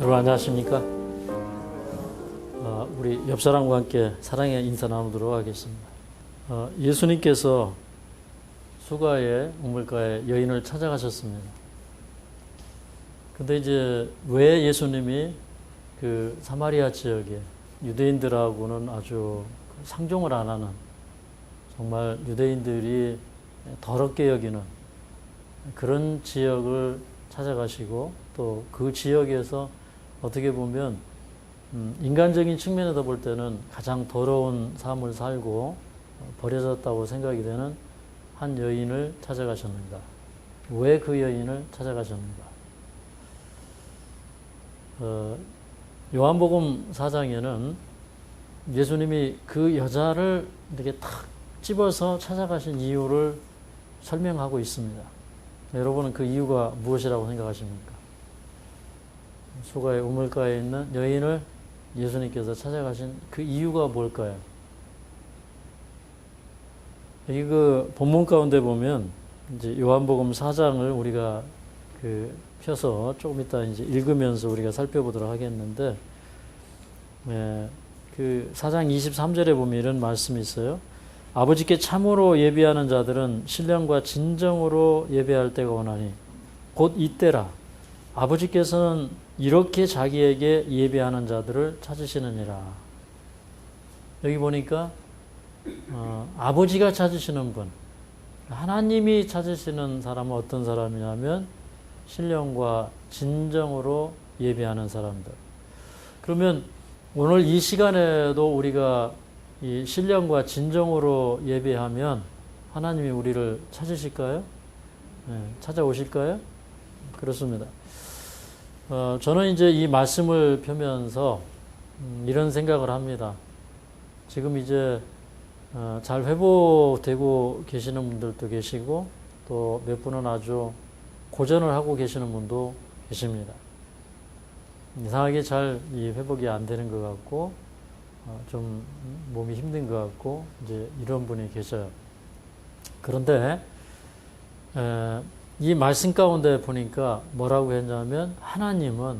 여러분 안녕하십니까? 우리 옆 사람과 함께 사랑의 인사 나누도록 하겠습니다. 예수님께서 수가의 우물가에 여인을 찾아가셨습니다. 근데 이제 왜 예수님이 그 사마리아 지역에 유대인들하고는 아주 상종을 안 하는, 정말 유대인들이 더럽게 여기는 그런 지역을 찾아가시고 또 그 지역에서 어떻게 보면 인간적인 측면에서 볼 때는 가장 더러운 삶을 살고 버려졌다고 생각이 되는 한 여인을 찾아가셨는가? 왜 그 여인을 찾아가셨는가? 요한복음 4장에는 예수님이 그 여자를 이렇게 탁 집어서 찾아가신 이유를 설명하고 있습니다. 여러분은 그 이유가 무엇이라고 생각하십니까? 수가의 우물가에 있는 여인을 예수님께서 찾아가신 그 이유가 뭘까요? 여기 그 본문 가운데 보면 이제 요한복음 4장을 우리가 펴서 조금 이따 이제 읽으면서 우리가 살펴보도록 하겠는데, 그 4장 23절에 보면 이런 말씀이 있어요. 아버지께 참으로 예비하는 자들은 신령과 진정으로 예배할 때가 오나니 곧 이때라. 아버지께서는 이렇게 자기에게 예배하는 자들을 찾으시느니라. 여기 보니까 아버지가 찾으시는 분, 하나님이 찾으시는 사람은 어떤 사람이냐면 신령과 진정으로 예배하는 사람들. 그러면 오늘 이 시간에도 우리가 이 신령과 진정으로 예배하면 하나님이 우리를 찾으실까요? 찾아오실까요? 그렇습니다. 저는 이제 이 말씀을 펴면서 이런 생각을 합니다. 지금 이제 잘 회복되고 계시는 분들도 계시고 또 몇 분은 아주 고전을 하고 계시는 분도 계십니다. 이상하게 잘 이 회복이 안 되는 것 같고 좀 몸이 힘든 것 같고 이제 이런 분이 계셔요. 그런데 이 말씀 가운데 보니까 뭐라고 했냐면 하나님은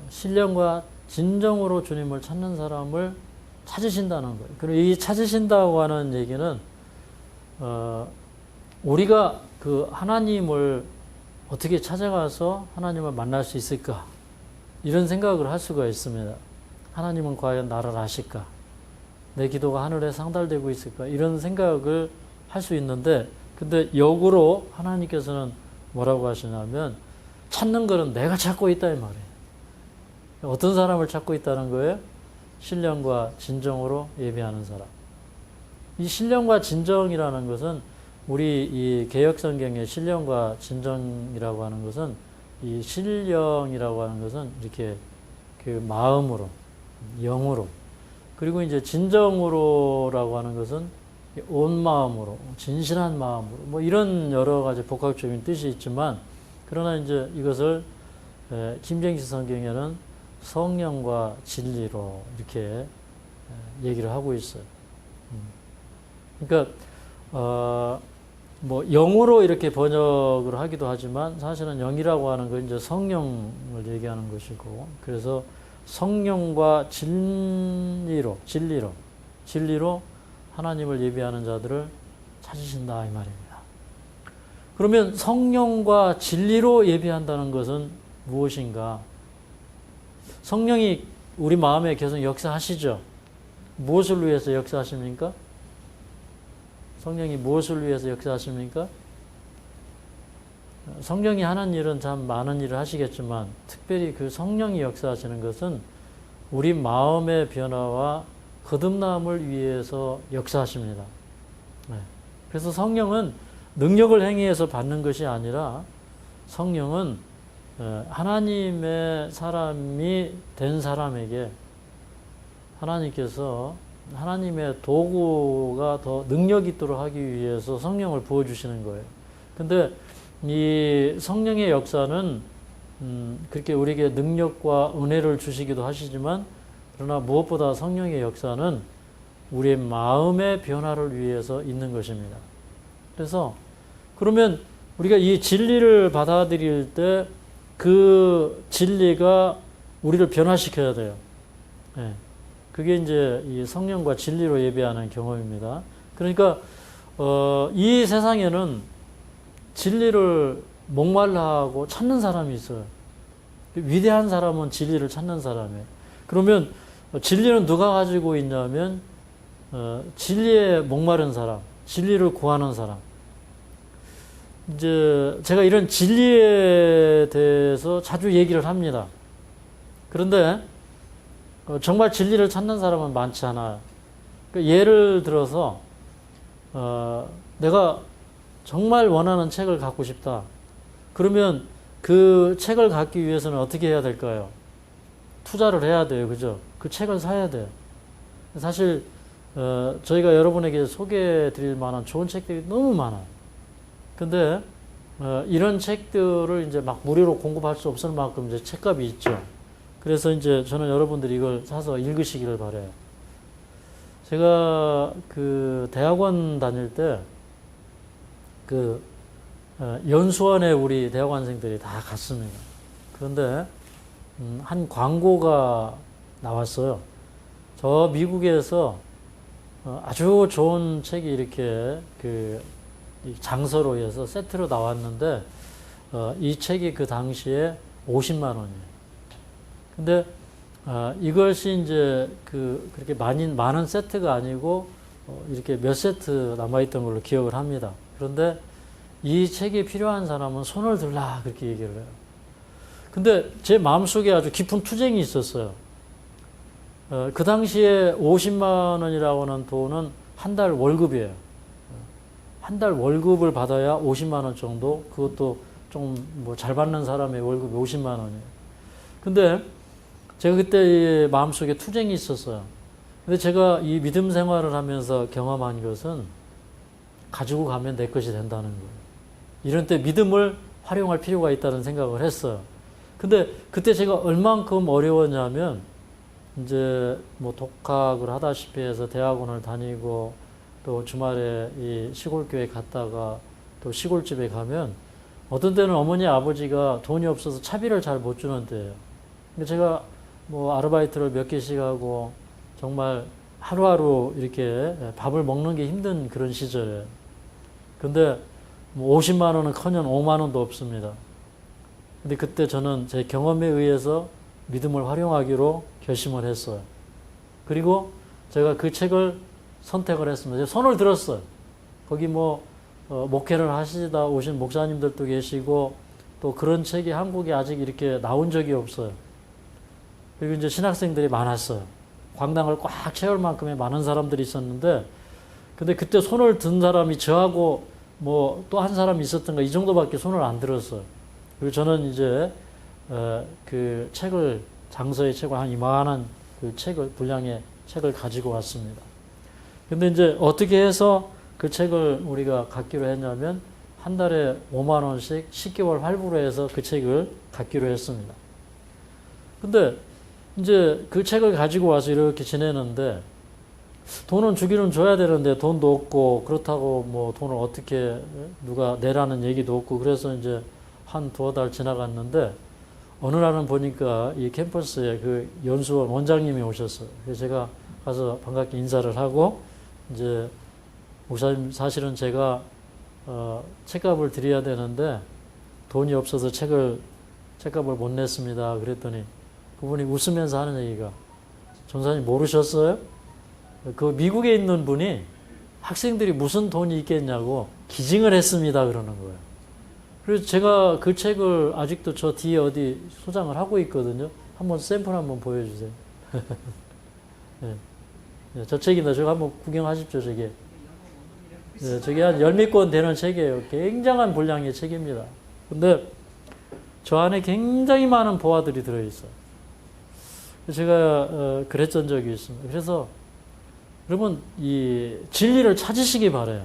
신령과 진정으로 주님을 찾는 사람을 찾으신다는 거예요. 그리고 이 찾으신다고 하는 얘기는 우리가 그 하나님을 어떻게 찾아가서 하나님을 만날 수 있을까? 이런 생각을 할 수가 있습니다. 하나님은 과연 나를 아실까? 내 기도가 하늘에 상달되고 있을까? 이런 생각을 할 수 있는데, 근데 역으로 하나님께서는 뭐라고 하시냐면 찾는 거는 내가 찾고 있다 이 말이에요. 어떤 사람을 찾고 있다는 거예요? 신령과 진정으로 예배하는 사람. 이 신령과 진정이라는 것은 우리 이 개역성경의 신령과 진정이라고 하는 것은, 이 신령이라고 하는 것은 이렇게 그 마음으로, 영으로, 그리고 이제 진정으로라고 하는 것은 온 마음으로, 진실한 마음으로, 뭐 이런 여러 가지 복합적인 뜻이 있지만, 그러나 이제 이것을 김정식 성경에는 성령과 진리로 이렇게 얘기를 하고 있어요. 그러니까 뭐 영으로 이렇게 번역을 하기도 하지만 사실은 영이라고 하는 건 이제 성령을 얘기하는 것이고, 그래서 성령과 진리로 하나님을 예배하는 자들을 찾으신다 이 말입니다. 그러면 성령과 진리로 예배한다는 것은 무엇인가? 성령이 우리 마음에 계속 역사하시죠. 무엇을 위해서 역사하십니까? 성령이 무엇을 위해서 역사하십니까? 성령이 하는 일은 참 많은 일을 하시겠지만 특별히 그 성령이 역사하시는 것은 우리 마음의 변화와 거듭남을 위해서 역사하십니다. 그래서 성령은 능력을 행위해서 받는 것이 아니라 성령은 하나님의 사람이 된 사람에게 하나님께서 하나님의 도구가 더 능력 있도록 하기 위해서 성령을 부어주시는 거예요. 근데 이 성령의 역사는 그렇게 우리에게 능력과 은혜를 주시기도 하시지만, 그러나 무엇보다 성령의 역사는 우리의 마음의 변화를 위해서 있는 것입니다. 그래서 그러면 우리가 이 진리를 받아들일 때 그 진리가 우리를 변화시켜야 돼요. 예. 그게 이제 이 성령과 진리로 예배하는 경험입니다. 그러니까 이 세상에는 진리를 목말라하고 찾는 사람이 있어요. 위대한 사람은 진리를 찾는 사람이에요. 그러면 진리는 누가 가지고 있냐면 진리에 목마른 사람, 진리를 구하는 사람. 이제 제가 이런 진리에 대해서 자주 얘기를 합니다. 그런데 정말 진리를 찾는 사람은 많지 않아요. 예를 들어서 내가 정말 원하는 책을 갖고 싶다. 그러면 그 책을 갖기 위해서는 어떻게 해야 될까요? 투자를 해야 돼요. 그죠? 그 책을 사야 돼요. 사실 저희가 여러분에게 소개해 드릴 만한 좋은 책들이 너무 많아요. 근데 이런 책들을 이제 막 무료로 공급할 수 없을 만큼 이제 책값이 있죠. 그래서 이제 저는 여러분들이 이걸 사서 읽으시기를 바래요. 제가 그 대학원 다닐 때 그 연수원에 우리 대학원생들이 다 갔습니다. 그런데 한 광고가 나왔어요. 저 미국에서 아주 좋은 책이 이렇게 그 장서로 해서 세트로 나왔는데 이 책이 그 당시에 50만 원이에요. 근데 이것이 이제 그렇게 많은 세트가 아니고 이렇게 몇 세트 남아있던 걸로 기억을 합니다. 그런데 이 책이 필요한 사람은 손을 들라 그렇게 얘기를 해요. 근데 제 마음속에 아주 깊은 투쟁이 있었어요. 그 당시에 50만 원이라고 하는 돈은 한 달 월급이에요. 한 달 월급을 받아야 50만 원 정도, 그것도 좀 뭐 잘 받는 사람의 월급이 50만 원이에요. 근데 제가 그때 마음속에 투쟁이 있었어요. 근데 제가 이 믿음 생활을 하면서 경험한 것은 가지고 가면 내 것이 된다는 거예요. 이런 때 믿음을 활용할 필요가 있다는 생각을 했어요. 근데 그때 제가 얼만큼 어려웠냐면 이제 뭐 독학을 하다시피 해서 대학원을 다니고 또 주말에 이 시골교회 갔다가 또 시골집에 가면 어떤 때는 어머니 아버지가 돈이 없어서 차비를 잘 못 주는 때예요. 근데 제가 뭐 아르바이트를 몇 개씩 하고 정말 하루하루 이렇게 밥을 먹는 게 힘든 그런 시절이에요. 근데 뭐 50만 원은 커녕 5만 원도 없습니다. 근데 그때 저는 제 경험에 의해서 믿음을 활용하기로 결심을 했어요. 그리고 제가 그 책을 선택을 했습니다. 손을 들었어요. 거기 뭐 목회를 하시다 오신 목사님들도 계시고 또 그런 책이 한국에 아직 이렇게 나온 적이 없어요. 그리고 이제 신학생들이 많았어요. 광당을 꽉 채울 만큼의 많은 사람들이 있었는데 근데 그때 손을 든 사람이 저하고 뭐 또 한 사람이 있었던가 이 정도밖에 손을 안 들었어요. 그리고 저는 이제 그 책을 장서의 책을 한 이만한 그 책을 분량의 책을 가지고 왔습니다. 근데 이제 어떻게 해서 그 책을 우리가 갖기로 했냐면 한 달에 5만 원씩 10개월 할부로 해서 그 책을 갖기로 했습니다. 근데 이제 그 책을 가지고 와서 이렇게 지내는데 돈은 주기는 줘야 되는데 돈도 없고 그렇다고 뭐 돈을 어떻게 누가 내라는 얘기도 없고 그래서 이제 한 두어 달 지나갔는데 어느 날은 보니까 이 캠퍼스에 그 연수원 원장님이 오셨어요. 그래서 제가 가서 반갑게 인사를 하고 이제 목사님 사실은 제가 책값을 드려야 되는데 돈이 없어서 책값을 못 냈습니다. 그랬더니 그분이 웃으면서 하는 얘기가 전사님 모르셨어요? 그 미국에 있는 분이 학생들이 무슨 돈이 있겠냐고 기증을 했습니다. 그러는 거예요. 그래서 제가 그 책을 아직도 저 뒤에 어디 소장을 하고 있거든요. 한번 샘플 한번 보여주세요. 네. 네, 저 책입니다. 저거 한번 구경하십시오. 저게. 네, 저게 한 열 몇 권 되는 책이에요. 굉장한 분량의 책입니다. 근데 저 안에 굉장히 많은 보화들이 들어있어요. 제가 그랬던 적이 있습니다. 그래서 여러분 이 진리를 찾으시기 바라요.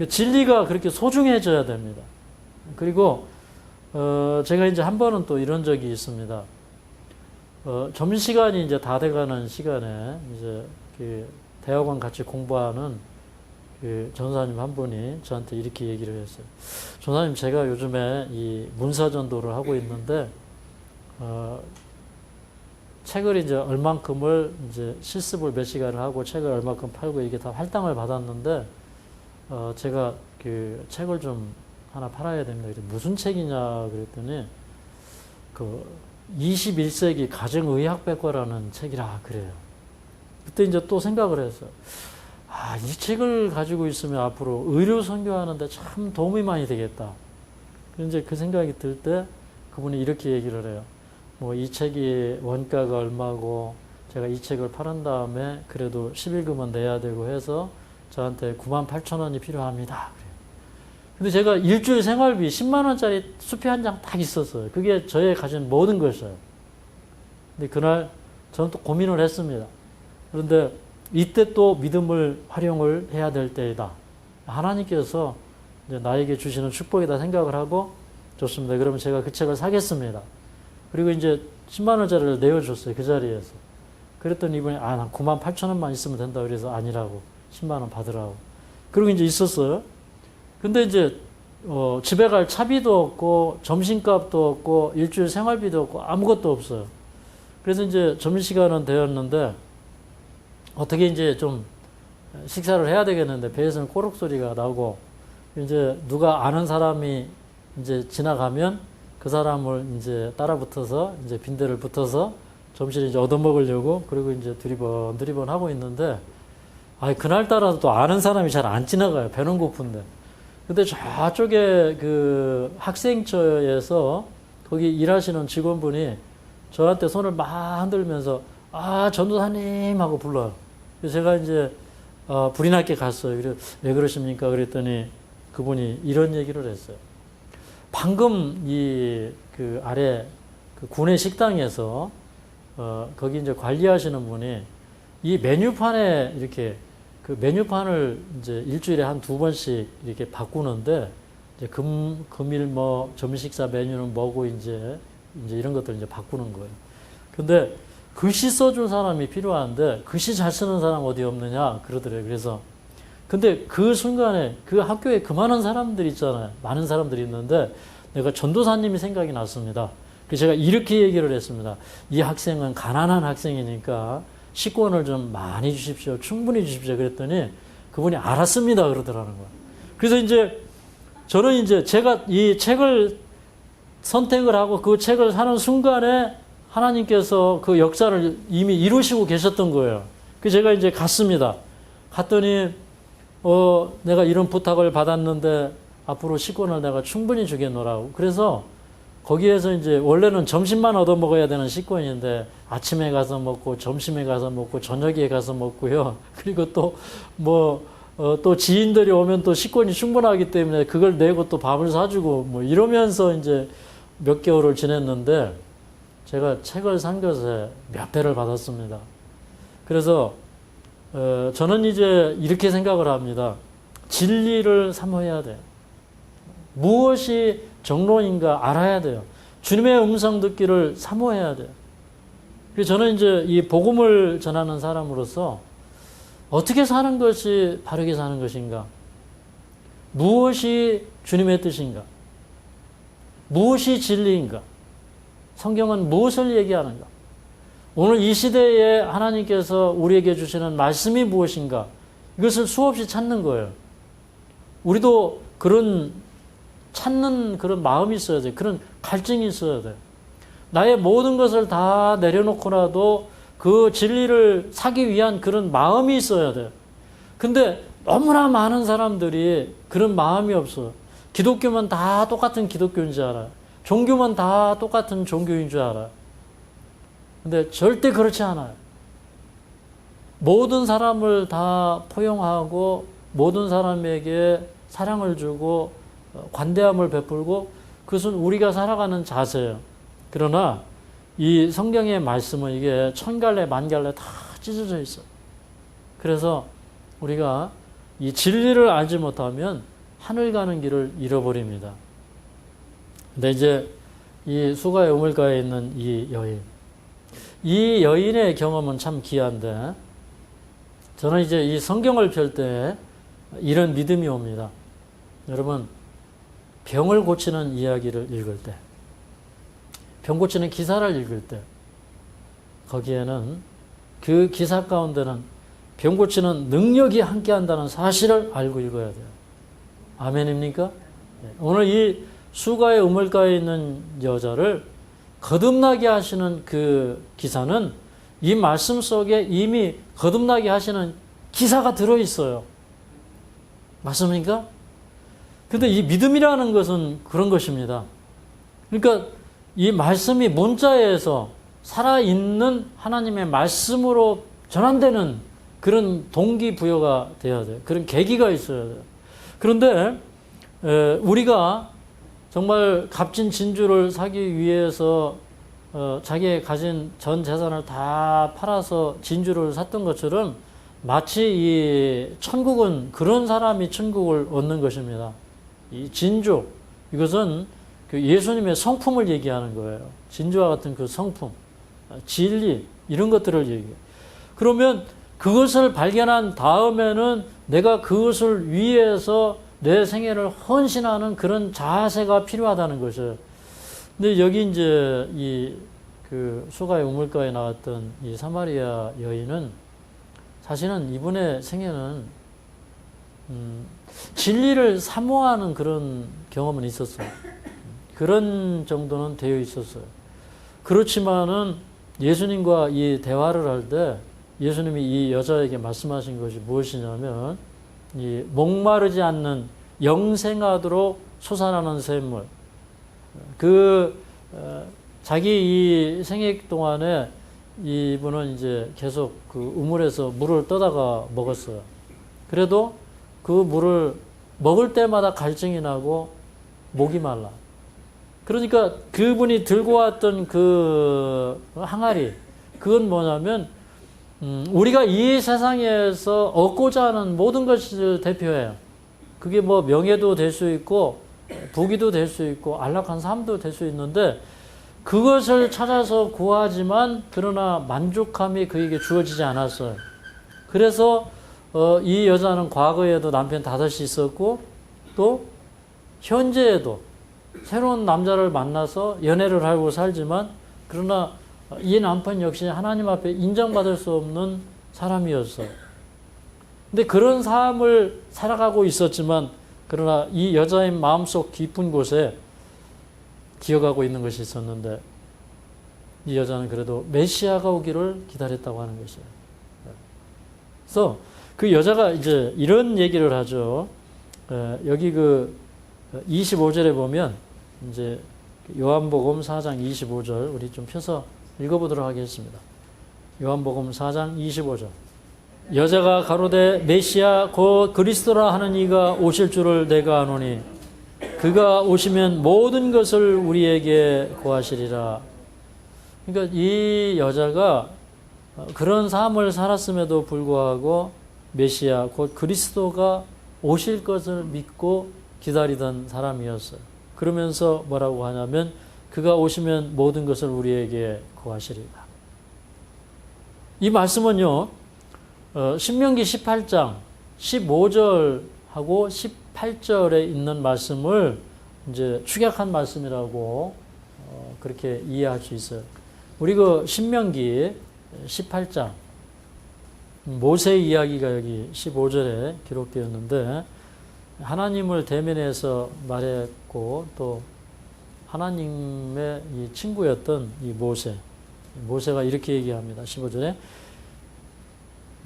진리가 그렇게 소중해져야 됩니다. 그리고 제가 이제 한 번은 또 이런 적이 있습니다. 점심시간이 이제 다 돼가는 시간에 이제 그 대학원 같이 공부하는 그 전사님 한 분이 저한테 이렇게 얘기를 했어요. 전사님, 제가 요즘에 이 문사전도를 하고 있는데, 책을 이제 얼만큼을 이제 실습을 몇 시간을 하고 책을 얼만큼 팔고 이게 다 할당을 받았는데, 제가 그 책을 좀 하나 팔아야 됩니다. 무슨 책이냐 그랬더니, 그 21세기 가정의학백과라는 책이라 그래요. 그때 이제 또 생각을 했어요. 이 책을 가지고 있으면 앞으로 의료 선교하는데 참 도움이 많이 되겠다. 이제 그 생각이 들 때 그분이 이렇게 얘기를 해요. 뭐 이 책이 원가가 얼마고 제가 이 책을 팔은 다음에 그래도 11금은 내야 되고 해서 저한테 98,000원이 필요합니다. 그래요. 근데 제가 일주일 생활비 10만 원짜리 수표 한 장 딱 있었어요. 그게 저의 가진 모든 것이었어요. 근데 그날 저는 또 고민을 했습니다. 그런데 이때 또 믿음을 활용을 해야 될 때이다. 하나님께서 이제 나에게 주시는 축복이다 생각을 하고, 좋습니다. 그러면 제가 그 책을 사겠습니다. 그리고 이제 10만 원짜리를 내어줬어요. 그 자리에서. 그랬더니 이분이 난 98,000원만 있으면 된다. 그래서 아니라고 10만 원 받으라고. 그리고 이제 있었어요. 근데 이제 집에 갈 차비도 없고 점심값도 없고 일주일 생활비도 없고 아무것도 없어요. 그래서 이제 점심시간은 되었는데 어떻게 이제 좀 식사를 해야 되겠는데 배에서는 꼬록 소리가 나고, 이제 누가 아는 사람이 이제 지나가면 그 사람을 이제 따라 붙어서 이제 빈대를 붙어서 점심을 이제 얻어먹으려고, 그리고 이제 두리번 하고 있는데, 그날따라 또 아는 사람이 잘 안 지나가요. 배는 고픈데. 근데 저쪽에 그 학생처에서 거기 일하시는 직원분이 저한테 손을 막 흔들면서 전도사님 하고 불러요. 그래서 제가 이제 불이 났게 갔어요. 왜 그러십니까? 그랬더니 그분이 이런 얘기를 했어요. 방금 그 아래 그 구내 식당에서 거기 이제 관리하시는 분이 이 메뉴판에 이렇게 그 메뉴판을 이제 일주일에 한 2번씩 이렇게 바꾸는데, 이제 금일 뭐 점심식사 메뉴는 뭐고 이제 이런 것들 이제 바꾸는 거예요. 근데 글씨 써준 사람이 필요한데 글씨 잘 쓰는 사람 어디 없느냐 그러더래요. 그래서 근데 그 순간에 그 학교에 그만한 사람들이 있잖아요. 많은 사람들이 있는데 내가 전도사님이 생각이 났습니다. 그래서 제가 이렇게 얘기를 했습니다. 이 학생은 가난한 학생이니까 식권을 좀 많이 주십시오. 충분히 주십시오. 그랬더니 그분이 알았습니다. 그러더라는 거예요. 그래서 이제 저는 이제 제가 이 책을 선택을 하고 그 책을 사는 순간에 하나님께서 그 역사를 이미 이루시고 계셨던 거예요. 그래서 제가 이제 갔습니다. 갔더니 내가 이런 부탁을 받았는데 앞으로 식권을 내가 충분히 주겠노라고. 그래서 거기에서 이제 원래는 점심만 얻어 먹어야 되는 식권인데 아침에 가서 먹고 점심에 가서 먹고 저녁에 가서 먹고요. 그리고 또 또 지인들이 오면 또 식권이 충분하기 때문에 그걸 내고 또 밥을 사주고 뭐 이러면서 이제 몇 개월을 지냈는데 제가 책을 산 것에 몇 배를 받았습니다. 그래서 저는 이제 이렇게 생각을 합니다. 진리를 사모해야 돼요. 무엇이 정로인가 알아야 돼요. 주님의 음성 듣기를 사모해야 돼요. 그래서 저는 이제 이 복음을 전하는 사람으로서 어떻게 사는 것이 바르게 사는 것인가? 무엇이 주님의 뜻인가? 무엇이 진리인가? 성경은 무엇을 얘기하는가? 오늘 이 시대에 하나님께서 우리에게 주시는 말씀이 무엇인가? 이것을 수없이 찾는 거예요. 우리도 그런 찾는 그런 마음이 있어야 돼요. 그런 갈증이 있어야 돼요. 나의 모든 것을 다 내려놓고라도 그 진리를 사기 위한 그런 마음이 있어야 돼요. 근데 너무나 많은 사람들이 그런 마음이 없어요. 기독교면 다 똑같은 기독교인 줄 알아요. 종교면 다 똑같은 종교인 줄 알아요. 근데 절대 그렇지 않아요. 모든 사람을 다 포용하고 모든 사람에게 사랑을 주고 관대함을 베풀고 그것은 우리가 살아가는 자세예요. 그러나 이 성경의 말씀은 이게 천갈래 만갈래 다 찢어져 있어요. 그래서 우리가 이 진리를 알지 못하면 하늘 가는 길을 잃어버립니다. 근데 이제 이 수가의 우물가에 있는 이 여인, 이 여인의 경험은 참 귀한데 저는 이제 이 성경을 펼 때 이런 믿음이 옵니다. 여러분, 병을 고치는 이야기를 읽을 때, 병 고치는 기사를 읽을 때, 거기에는 그 기사 가운데는 병 고치는 능력이 함께한다는 사실을 알고 읽어야 돼요. 아멘입니까? 오늘 이 수가의 우물가에 있는 여자를 거듭나게 하시는 그 기사는 이 말씀 속에 이미 거듭나게 하시는 기사가 들어있어요. 맞습니까? 근데 이 믿음이라는 것은 그런 것입니다. 그러니까 이 말씀이 문자에서 살아있는 하나님의 말씀으로 전환되는 그런 동기부여가 돼야 돼요. 그런 계기가 있어야 돼요. 그런데 우리가 정말 값진 진주를 사기 위해서 자기의 가진 전 재산을 다 팔아서 진주를 샀던 것처럼 마치 이 천국은 그런 사람이 천국을 얻는 것입니다. 이 진주, 이것은 그 예수님의 성품을 얘기하는 거예요. 진주와 같은 그 성품, 진리, 이런 것들을 얘기해요. 그러면 그것을 발견한 다음에는 내가 그것을 위해서 내 생애를 헌신하는 그런 자세가 필요하다는 것이에요. 근데 여기 이제 그 수가의 우물가에 나왔던 이 사마리아 여인은 사실은 이분의 생애는 진리를 사모하는 그런 경험은 있었어요. 그런 정도는 되어 있었어요. 그렇지만은 예수님과 이 대화를 할 때 예수님이 이 여자에게 말씀하신 것이 무엇이냐면 이 목마르지 않는 영생하도록 솟아나는 샘물. 자기 이 생애 동안에 이분은 이제 계속 그 우물에서 물을 떠다가 먹었어요. 그래도 그 물을 먹을 때마다 갈증이 나고 목이 말라. 그러니까 그분이 들고 왔던 그 항아리, 그건 뭐냐면 우리가 이 세상에서 얻고자 하는 모든 것을 대표해요. 그게 뭐 명예도 될 수 있고 부귀도 될 수 있고 안락한 삶도 될 수 있는데 그것을 찾아서 구하지만 그러나 만족함이 그에게 주어지지 않았어요. 그래서 이 여자는 과거에도 남편 5이 있었고 또 현재에도 새로운 남자를 만나서 연애를 하고 살지만 그러나 이 남편 역시 하나님 앞에 인정받을 수 없는 사람이었어요. 근데 그런 삶을 살아가고 있었지만 그러나 이 여자의 마음속 깊은 곳에 기억하고 있는 것이 있었는데 이 여자는 그래도 메시아가 오기를 기다렸다고 하는 것이에요. 그래서 그 여자가 이제 이런 얘기를 하죠. 여기 그 25절에 보면 이제 요한복음 4장 25절 우리 좀 펴서 읽어보도록 하겠습니다. 요한복음 4장 25절. 여자가 가로되 메시아 곧 그리스도라 하는 이가 오실 줄을 내가 아노니 그가 오시면 모든 것을 우리에게 고하시리라. 그러니까 이 여자가 그런 삶을 살았음에도 불구하고 메시아 곧 그리스도가 오실 것을 믿고 기다리던 사람이었어요. 그러면서 뭐라고 하냐면 그가 오시면 모든 것을 우리에게 고하시리라. 이 말씀은요. 신명기 18장 15절하고 18절에 있는 말씀을 이제 축약한 말씀이라고 그렇게 이해할 수 있어요. 우리 그 신명기 18장 모세 이야기가 여기 15절에 기록되었는데 하나님을 대면해서 말했고 또 하나님의 이 친구였던 이 모세가 이렇게 얘기합니다. 15절에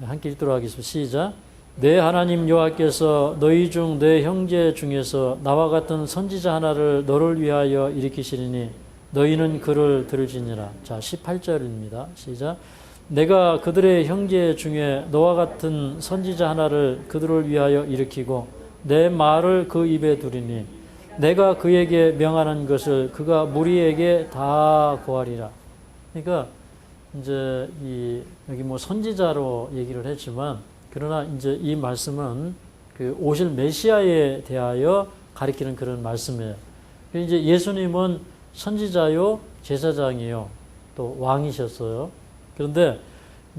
함께 읽도록 하겠습니다. 시작. 내 하나님 여호와께서 너희 중 내 형제 중에서 나와 같은 선지자 하나를 너를 위하여 일으키시리니 너희는 그를 들을지니라. 자, 18절입니다. 시작. 내가 그들의 형제 중에 너와 같은 선지자 하나를 그들을 위하여 일으키고 내 말을 그 입에 두리니 내가 그에게 명하는 것을 그가 무리에게 다 고하리라. 그러니까 이제 여기 뭐 선지자로 얘기를 했지만 그러나 이제 이 말씀은 그 오실 메시아에 대하여 가리키는 그런 말씀이에요. 이제 예수님은 선지자요, 제사장이요, 또 왕이셨어요. 그런데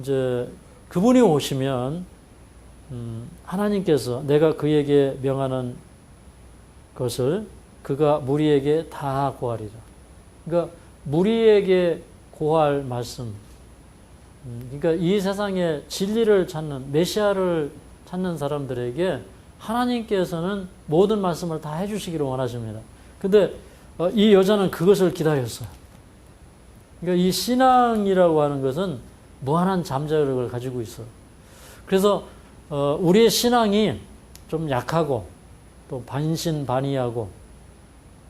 이제 그분이 오시면 하나님께서 내가 그에게 명하는 것을 그가 무리에게 다 고하리라. 그러니까 무리에게 고할 말씀. 그러니까 이 세상에 진리를 찾는 메시아를 찾는 사람들에게 하나님께서는 모든 말씀을 다 해주시기를 원하십니다. 근데 이 여자는 그것을 기다렸어요. 그러니까 이 신앙이라고 하는 것은 무한한 잠재력을 가지고 있어요. 그래서 우리의 신앙이 좀 약하고 또 반신반의하고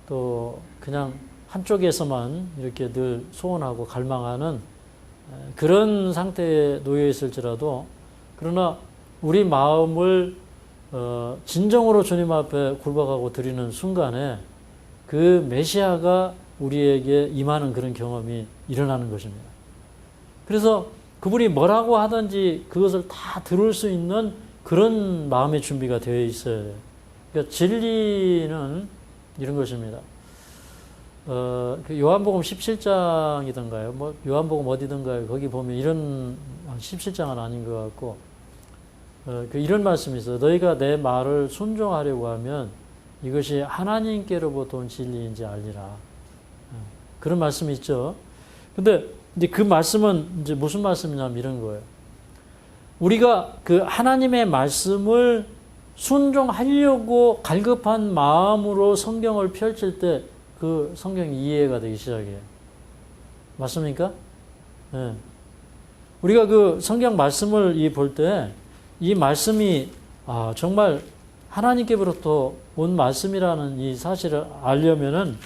또 그냥 한쪽에서만 이렇게 늘 소원하고 갈망하는 그런 상태에 놓여 있을지라도, 그러나 우리 마음을 진정으로 주님 앞에 굴복하고 드리는 순간에 그 메시아가 우리에게 임하는 그런 경험이 일어나는 것입니다. 그래서 그분이 뭐라고 하든지 그것을 다 들을 수 있는 그런 마음의 준비가 되어 있어야 돼요. 그러니까 진리는 이런 것입니다. 그 요한복음 17장이던가요? 뭐 요한복음 어디던가요? 거기 보면 이런 17장은 아닌 것 같고 이런 말씀이 있어요. 너희가 내 말을 순종하려고 하면 이것이 하나님께로부터 온 진리인지 알리라. 그런 말씀이 있죠. 근데 이제 그 말씀은 이제 무슨 말씀이냐면 이런 거예요. 우리가 그 하나님의 말씀을 순종하려고 갈급한 마음으로 성경을 펼칠 때 그 성경이 이해가 되기 시작해요. 맞습니까? 네. 우리가 그 성경 말씀을 볼 때 이 말씀이 정말 하나님께로부터 온 말씀이라는 이 사실을 알려면은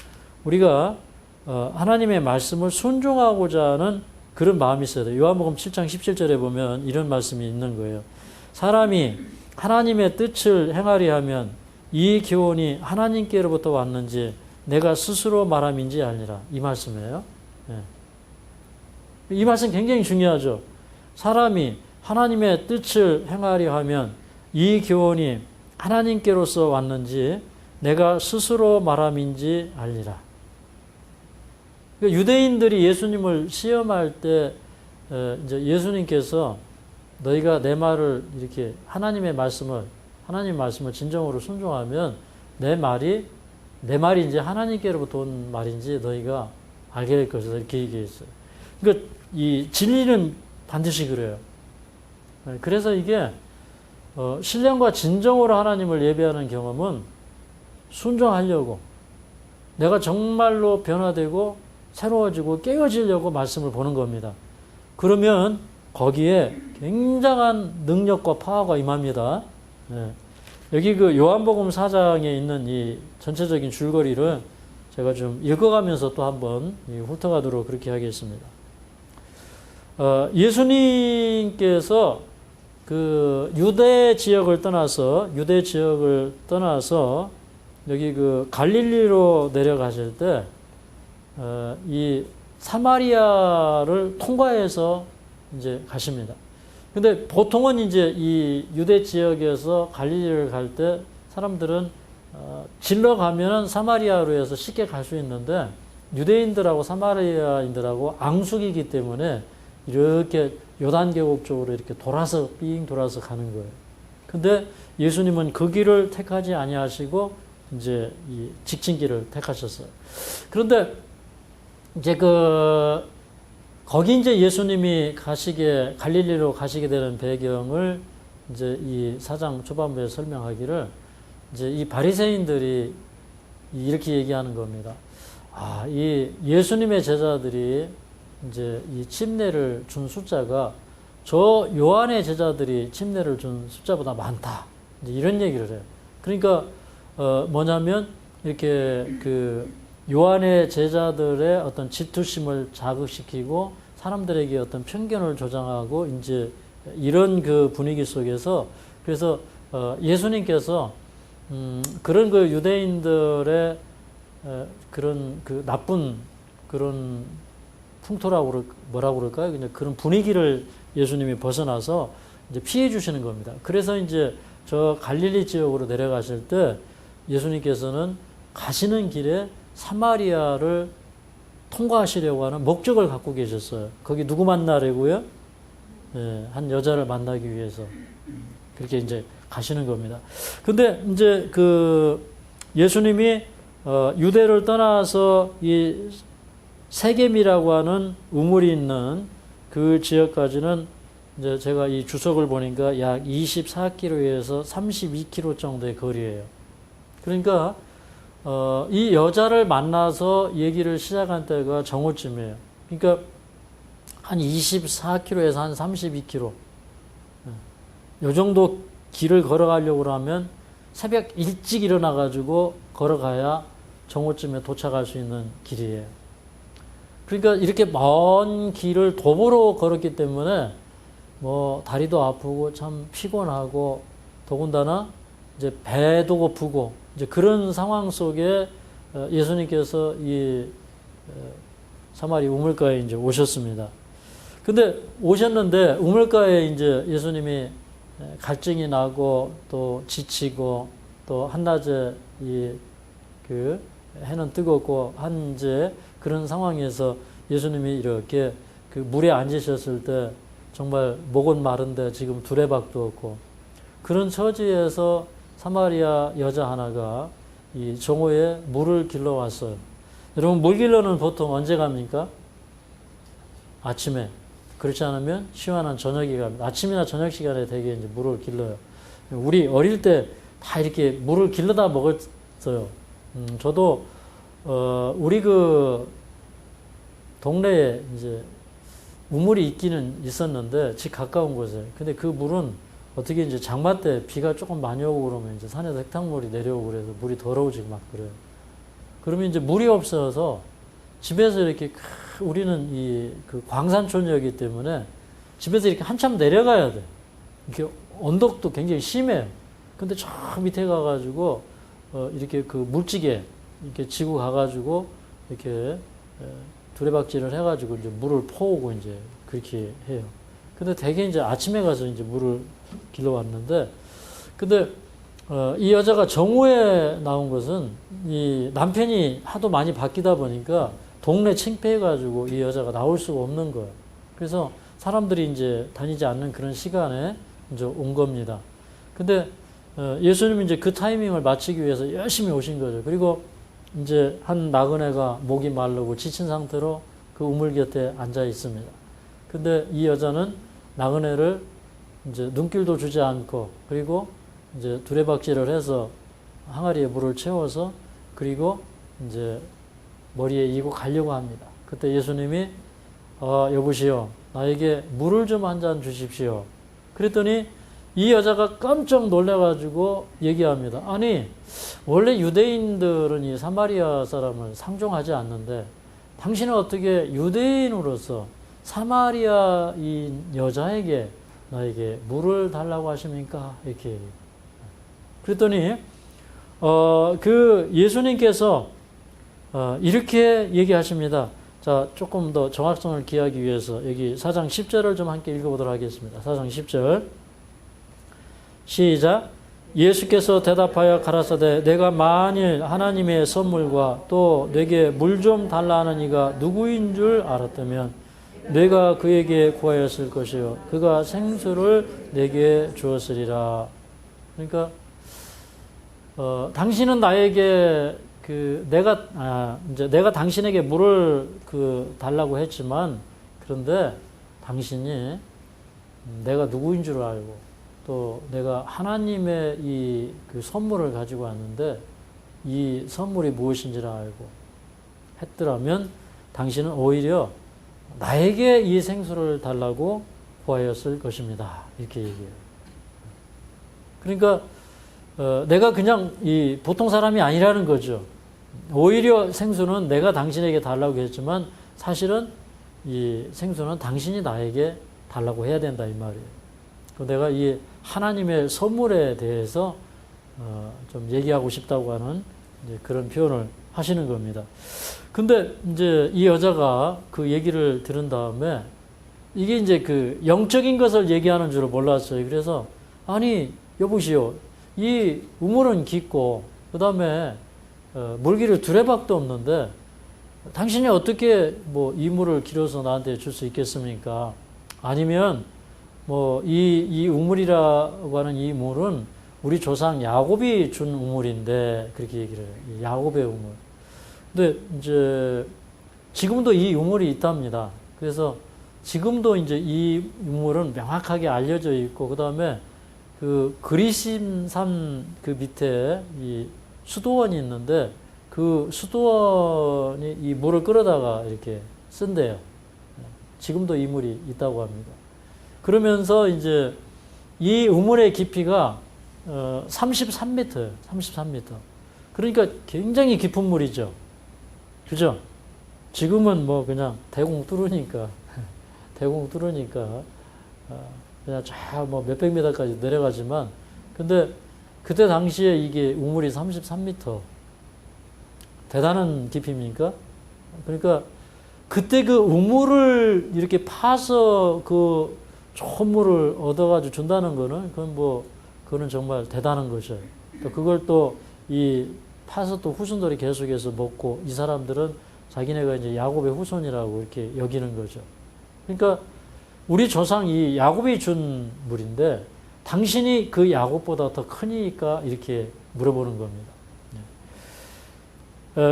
우리가 하나님의 말씀을 순종하고자 하는 그런 마음이 있어야 돼요. 요한복음 7장 17절에 보면 이런 말씀이 있는 거예요. 사람이 하나님의 뜻을 행하리 하면 이 교훈이 하나님께로부터 왔는지 내가 스스로 말함인지 알리라. 이 말씀이에요. 네. 이 말씀 굉장히 중요하죠. 사람이 하나님의 뜻을 행하려 하면 이 교훈이 하나님께로서 왔는지 내가 스스로 말함인지 알리라. 유대인들이 예수님을 시험할 때 이제 예수님께서 너희가 내 말을 이렇게 하나님 말씀을 진정으로 순종하면 내 말이 이제 하나님께로부터 온 말인지 너희가 알게 될 것이다. 이렇게 얘기했어요. 그러니까 이 진리는 반드시 그래요. 그래서 이게 신령과 진정으로 하나님을 예배하는 경험은 순종하려고, 내가 정말로 변화되고 새로워지고 깨어지려고 말씀을 보는 겁니다. 그러면 거기에 굉장한 능력과 파워가 임합니다. 네. 여기 그 요한복음 4장에 있는 이 전체적인 줄거리를 제가 좀 읽어가면서 또 한번 훑어가도록 그렇게 하겠습니다. 예수님께서 그 유대 지역을 떠나서 여기 그 갈릴리로 내려가실 때 이 사마리아를 통과해서 이제 가십니다. 근데 보통은 이제 이 유대 지역에서 갈릴리를 갈 때 사람들은 질러 가면은 사마리아로 해서 쉽게 갈 수 있는데 유대인들하고 사마리아인들하고 앙숙이기 때문에 이렇게 요단계곡 쪽으로 이렇게 삥 돌아서 가는 거예요. 근데 예수님은 그 길을 택하지 아니하시고 이제 이 직진길을 택하셨어요. 그런데 이제 거기 이제 예수님이 갈릴리로 가시게 되는 배경을 이제 이 4장 초반부에 설명하기를 이제 이 바리새인들이 이렇게 얘기하는 겁니다. 이 예수님의 제자들이 이제 이 침례를 준 숫자가 저 요한의 제자들이 침례를 준 숫자보다 많다. 이제 이런 얘기를 해요. 그러니까 뭐냐면 이렇게 그 요한의 제자들의 어떤 질투심을 자극시키고 사람들에게 어떤 편견을 조장하고 이제 이런 그 분위기 속에서 그래서 예수님께서 그런 그 유대인들의 그런 그 나쁜 그런 풍토라고 뭐라고 그럴까요? 그냥 그런 분위기를 예수님이 벗어나서 이제 피해 주시는 겁니다. 그래서 이제 저 갈릴리 지역으로 내려가실 때 예수님께서는 가시는 길에 사마리아를 통과하시려고 하는 목적을 갖고 계셨어요. 거기 누구 만나려고요? 한 여자를 만나기 위해서. 그렇게 이제 가시는 겁니다. 근데 이제 그 예수님이 유대를 떠나서 이 세겜이라고 하는 우물이 있는 그 지역까지는 이제 제가 이 주석을 보니까 약 24km에서 32km 정도의 거리예요. 그러니까 이 여자를 만나서 얘기를 시작한 때가 정오쯤이에요. 그러니까 한 24km에서 한 32km. 이 정도 길을 걸어가려고 하면 새벽 일찍 일어나가지고 걸어가야 정오쯤에 도착할 수 있는 길이에요. 그러니까 이렇게 먼 길을 도보로 걸었기 때문에 뭐 다리도 아프고 참 피곤하고 더군다나 이제 배도 고프고 이제 그런 상황 속에 예수님께서 이 사마리 우물가에 이제 오셨습니다. 근데 오셨는데 우물가에 이제 예수님이 갈증이 나고 또 지치고 또 한낮에 그 해는 뜨겁고 한제 그런 상황에서 예수님이 이렇게 그 물에 앉으셨을 때 정말 목은 마른데 지금 두레박도 없고 그런 처지에서 사마리아 여자 하나가 이 정오에 물을 길러 왔어요. 여러분 물 길러는 보통 언제 갑니까? 아침에. 그렇지 않으면 시원한 저녁에 갑니다. 아침이나 저녁 시간에 되게 이제 물을 길러요. 우리 어릴 때 다 이렇게 물을 길러다 먹었어요. 저도 우리 그 동네에 이제 우물이 있기는 있었는데 집 가까운 곳에. 근데 그 물은 어떻게 이제 장마 때 비가 조금 많이 오고 그러면 이제 산에서 흙탕물이 내려오고 그래서 물이 더러워지고 막 그래요. 그러면 이제 물이 없어서 집에서 이렇게 우리는 그 광산촌이었기 때문에 집에서 이렇게 한참 내려가야 돼. 이렇게 언덕도 굉장히 심해요. 근데 저 밑에 가가지고 이렇게 그 물찌개 이렇게 지고 가가지고 이렇게 두레박질을 해가지고 이제 물을 퍼오고 이제 그렇게 해요. 근데 대개 이제 아침에 가서 이제 물을 길러 왔는데, 근데 이 여자가 정오에 나온 것은 이 남편이 하도 많이 바뀌다 보니까 동네 창피해가지고 이 여자가 나올 수가 없는 거예요. 그래서 사람들이 이제 다니지 않는 그런 시간에 이제 온 겁니다. 근데 예수님이 이제 그 타이밍을 맞추기 위해서 열심히 오신 거죠. 그리고 이제 한 나그네가 목이 마르고 지친 상태로 그 우물 곁에 앉아 있습니다. 근데 이 여자는 나그네를 이제 눈길도 주지 않고 그리고 이제 두레박질을 해서 항아리에 물을 채워서 그리고 이제 머리에 이고 가려고 합니다. 그때 예수님이 여보시오, 나에게 물을 좀 한 잔 주십시오. 그랬더니 이 여자가 깜짝 놀라가지고 얘기합니다. 아니, 원래 유대인들은 이 사마리아 사람을 상종하지 않는데 당신은 어떻게 유대인으로서 사마리아인 여자에게 나에게 물을 달라고 하십니까? 이렇게 얘기해요. 그랬더니 그 예수님께서 이렇게 얘기하십니다. 자, 조금 더 정확성을 기하기 위해서 여기 4장 10절을 좀 함께 읽어보도록 하겠습니다. 4장 10절 시작. 예수께서 대답하여 가라사대 내가 만일 하나님의 선물과 또 내게 물 좀 달라 하는 이가 누구인 줄 알았다면 내가 그에게 구하였을 것이요 그가 생수를 내게 주었으리라. 그러니까 당신은 나에게 이제 내가 당신에게 물을 달라고 했지만 그런데 당신이 내가 누구인 줄 알고 또 내가 하나님의 그 선물을 가지고 왔는데 이 선물이 무엇인지를 알고 했더라면 당신은 오히려 나에게 이 생수를 달라고 구하였을 것입니다. 이렇게 얘기해요. 그러니까 내가 그냥 이 보통 사람이 아니라는 거죠. 오히려 생수는 내가 당신에게 달라고 했지만 사실은 이 생수는 당신이 나에게 달라고 해야 된다 이 말이에요. 내가 이 하나님의 선물에 대해서 좀 얘기하고 싶다고 하는 이제 그런 표현을 하시는 겁니다. 근데 이제 이 여자가 그 얘기를 들은 다음에 이게 이제 그 영적인 것을 얘기하는 줄을 몰랐어요. 그래서 아니 여보시오, 이 우물은 깊고 그 다음에 물기를 두레박도 없는데 당신이 어떻게 뭐 이 물을 길어서 나한테 줄 수 있겠습니까? 아니면 뭐 이 우물이라고 하는 이 물은 우리 조상 야곱이 준 우물인데 그렇게 얘기를 해요. 야곱의 우물. 근데 이제 지금도 이 우물이 있답니다. 그래서 지금도 이제 이 우물은 명확하게 알려져 있고, 그 다음에 그 그리심산 그 밑에 이 수도원이 있는데 그 수도원이 이 물을 끌어다가 이렇게 쓴대요. 지금도 이 물이 있다고 합니다. 그러면서 이제 이 우물의 깊이가 33m예요. 33m. 그러니까 굉장히 깊은 물이죠. 그죠? 지금은 뭐 그냥 대공 뚫으니까 그냥 쫙 뭐 몇백 미터까지 내려가지만, 근데 그때 당시에 이게 우물이 33m. 대단한 깊이입니까? 그러니까 그때 그 우물을 이렇게 파서 그 좋은 물을 얻어가지고 준다는 거는 그거는 정말 대단한 것이에요. 그걸 또 이 파서 또 후손들이 계속해서 먹고, 이 사람들은 자기네가 이제 야곱의 후손이라고 이렇게 여기는 거죠. 그러니까 우리 조상 이 야곱이 준 물인데 당신이 그 야곱보다 더 크니까 이렇게 물어보는 겁니다.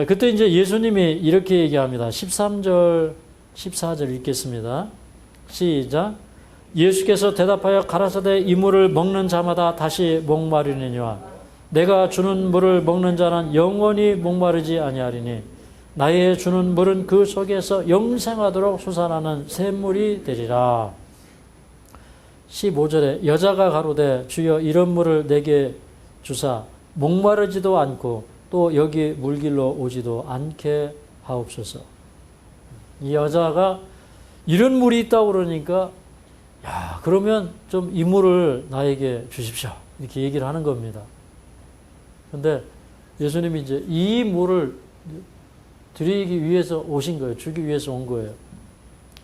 그때 이제 예수님이 이렇게 얘기합니다. 13절, 14절 읽겠습니다. 시작. 예수께서 대답하여 가라사대 이 물을 먹는 자마다 다시 목마르느니와 내가 주는 물을 먹는 자는 영원히 목마르지 아니하리니 나의 주는 물은 그 속에서 영생하도록 솟아나는 샘물이 되리라. 15절에 여자가 가로되 주여 이런 물을 내게 주사 목마르지도 않고 또 여기 물길로 오지도 않게 하옵소서. 이 여자가 이런 물이 있다고 그러니까 야, 그러면 좀 이 물을 나에게 주십시오. 이렇게 얘기를 하는 겁니다. 근데 예수님이 이제 이 물을 드리기 위해서 오신 거예요. 주기 위해서 온 거예요.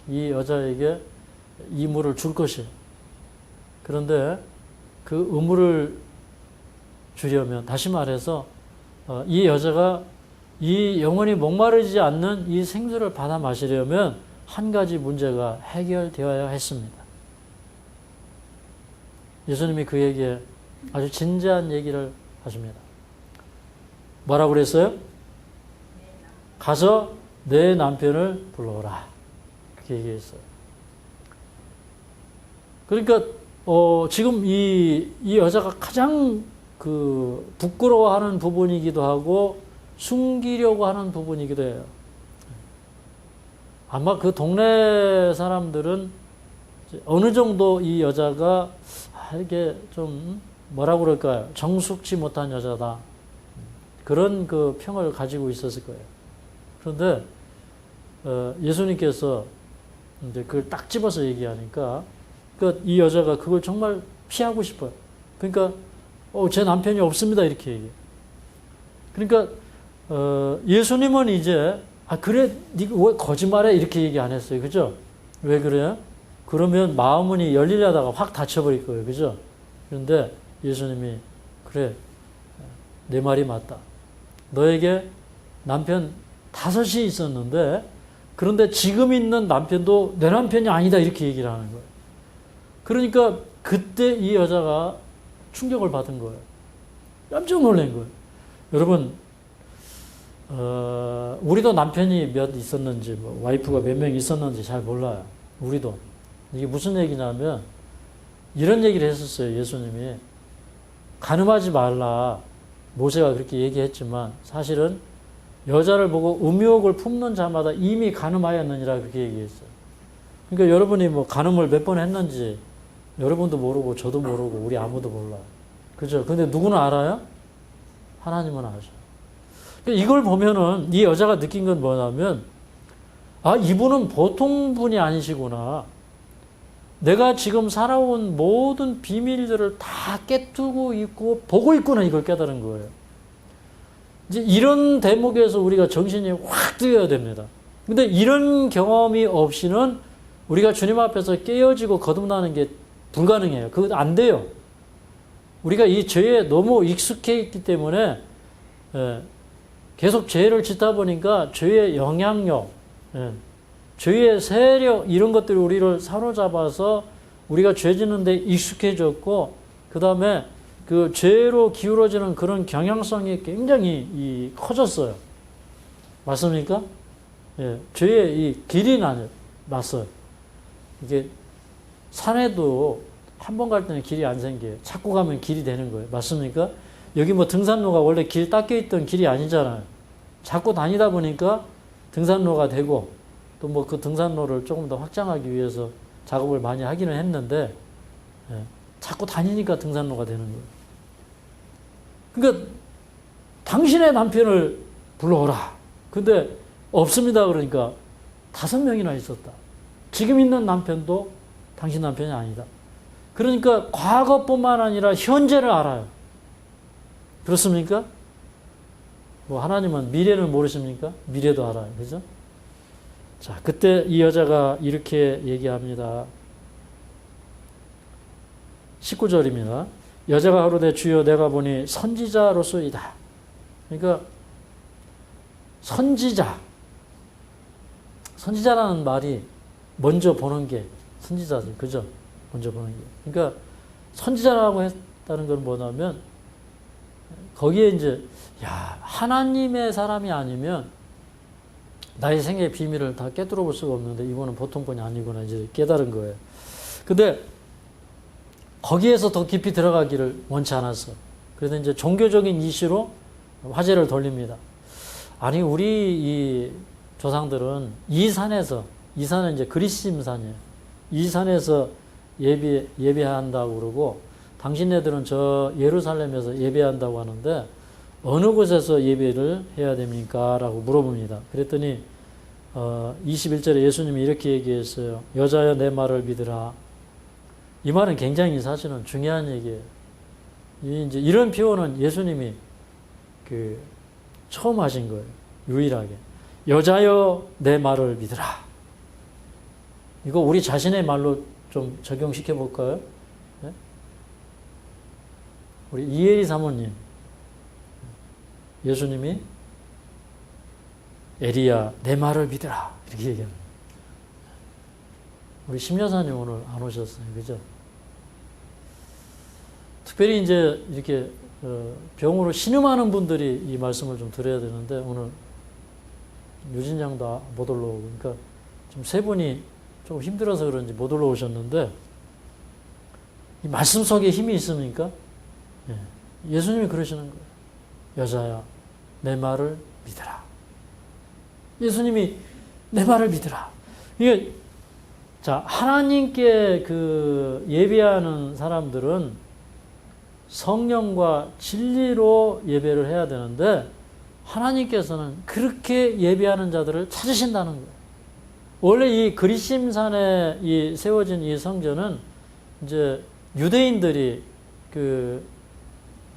이 여자에게 이 물을 줄 것이에요. 그런데 그 우물을 주려면, 다시 말해서 이 여자가 이 영원히 목마르지 않는 이 생수를 받아 마시려면 한 가지 문제가 해결되어야 했습니다. 예수님이 그에게 아주 진지한 얘기를 하십니다. 뭐라고 그랬어요? 가서 내 남편을 불러오라. 그렇게 얘기했어요. 그러니까 지금 이 여자가 가장 그 부끄러워하는 부분이기도 하고 숨기려고 하는 부분이기도 해요. 아마 그 동네 사람들은 어느 정도 이 여자가 이게 좀 뭐라고 그럴까요? 정숙지 못한 여자다. 그런 그 평을 가지고 있었을 거예요. 그런데 예수님께서 이제 그걸 딱 집어서 얘기하니까 이 여자가 그걸 정말 피하고 싶어요. 그러니까 제 남편이 없습니다 이렇게 얘기해요. 그러니까 예수님은 이제 그래 네가 왜 거짓말해 이렇게 얘기 안 했어요. 그죠? 왜 그래요? 그러면 마음문이 열리려다가 확 닫혀버릴 거예요. 그죠? 그런데 예수님이 그래 내 말이 맞다. 너에게 남편 5이 있었는데 그런데 지금 있는 남편도 내 남편이 아니다 이렇게 얘기를 하는 거예요. 그러니까 그때 이 여자가 충격을 받은 거예요. 깜짝 놀란 거예요. 여러분 우리도 남편이 몇 있었는지 뭐 와이프가 몇 명 있었는지 잘 몰라요. 우리도. 이게 무슨 얘기냐면 이런 얘기를 했었어요. 예수님이 간음하지 말라. 모세가 그렇게 얘기했지만 사실은 여자를 보고 음욕을 품는 자마다 이미 간음하였느니라 그렇게 얘기했어요. 그러니까 여러분이 뭐 간음을 몇 번 했는지 여러분도 모르고 저도 모르고 우리 아무도 몰라요. 그죠? 근데 누구는 알아요? 하나님은 아셔요. 그러니까 이걸 보면은 이 여자가 느낀 건 뭐냐면 이분은 보통 분이 아니시구나. 내가 지금 살아온 모든 비밀들을 다 깨뜨고 있고 보고 있구나 이걸 깨달은 거예요. 이제 이런 대목에서 우리가 정신이 확 뜨여야 됩니다. 근데 이런 경험이 없이는 우리가 주님 앞에서 깨어지고 거듭나는 게 불가능해요. 그거 안 돼요. 우리가 이 죄에 너무 익숙해 있기 때문에 계속 죄를 짓다 보니까 죄의 영향력, 죄의 세력 이런 것들이 우리를 사로잡아서 우리가 죄 짓는데 익숙해졌고 그 다음에 그 죄로 기울어지는 그런 경향성이 굉장히 커졌어요. 맞습니까? 예, 죄의 이 길이 났어요. 이게 산에도 한 번 갈 때는 길이 안 생겨요. 자꾸 가면 길이 되는 거예요. 맞습니까? 여기 뭐 등산로가 원래 길 닦여 있던 길이 아니잖아요. 자꾸 다니다 보니까 등산로가 되고 또 뭐 그 등산로를 조금 더 확장하기 위해서 작업을 많이 하기는 했는데 예, 자꾸 다니니까 등산로가 되는 거예요. 그러니까 당신의 남편을 불러오라. 근데 없습니다. 그러니까 5명이나 있었다. 지금 있는 남편도 당신 남편이 아니다. 그러니까 과거뿐만 아니라 현재를 알아요. 그렇습니까? 뭐 하나님은 미래를 모르십니까? 미래도 알아요. 그죠? 자, 그때 이 여자가 이렇게 얘기합니다. 19절입니다. 여자가 가로되 주여 내가 보니 선지자로소이다. 그러니까 선지자라는 말이 먼저 보는 게 선지자죠. 그죠? 먼저 보는 게. 그러니까 선지자라고 했다는 건 뭐냐면 거기에 이제 하나님의 사람이 아니면 나의 생애의 비밀을 다 깨뜨려 볼 수가 없는데 이거는 보통 분이 아니구나 이제 깨달은 거예요. 근데 거기에서 더 깊이 들어가기를 원치 않았어. 그래서 이제 종교적인 이슈로 화제를 돌립니다. 아니 우리 이 조상들은 이 산은 이제 그리심 산이에요. 이 산에서 예배한다고 그러고 당신네들은 저 예루살렘에서 예배한다고 하는데 어느 곳에서 예배를 해야 됩니까? 라고 물어봅니다. 그랬더니 21절에 예수님이 이렇게 얘기했어요. 여자여 내 말을 믿으라. 이 말은 굉장히 사실은 중요한 얘기예요. 이제 이런 표현은 예수님이 처음 하신 거예요. 유일하게. 여자여 내 말을 믿으라. 이거 우리 자신의 말로 좀 적용시켜 볼까요? 네? 우리 이혜리 사모님. 예수님이 에리야 내 말을 믿으라. 이렇게 얘기합니다. 우리 심여사님 오늘 안 오셨어요. 그죠? 특별히 이제 이렇게 병으로 신음하는 분들이 이 말씀을 좀 드려야 되는데 오늘 유진 양도 못 올라오고 그러니까 좀 세 분이 조금 힘들어서 그런지 못 올라오셨는데 이 말씀 속에 힘이 있습니까? 예. 예수님이 그러시는 거예요. 여자야 내 말을 믿으라. 예수님이 내 말을 믿으라. 이게 자, 하나님께 예배하는 사람들은 성령과 진리로 예배를 해야 되는데 하나님께서는 그렇게 예배하는 자들을 찾으신다는 거예요. 원래 이 그리심산에 세워진 이 성전은 이제 유대인들이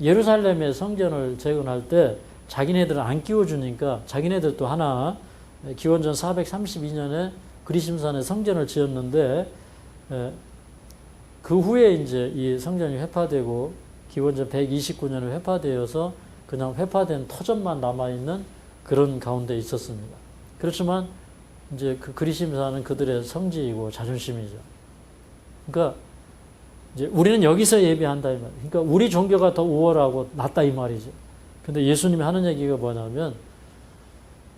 예루살렘의 성전을 재건할 때 자기네들을 안 끼워주니까 자기네들도 하나 기원전 432년에 그리심산에 성전을 지었는데 그 후에 이제 이 성전이 회파되고 기원전 129년에 회파되어서 그냥 회파된 터전만 남아있는 그런 가운데 있었습니다. 그렇지만 이제 그 그리심산은 그들의 성지이고 자존심이죠. 그러니까 이제 우리는 여기서 예배한다 이 말이에요. 그러니까 우리 종교가 더 우월하고 낫다 이 말이죠. 근데 예수님이 하는 얘기가 뭐냐면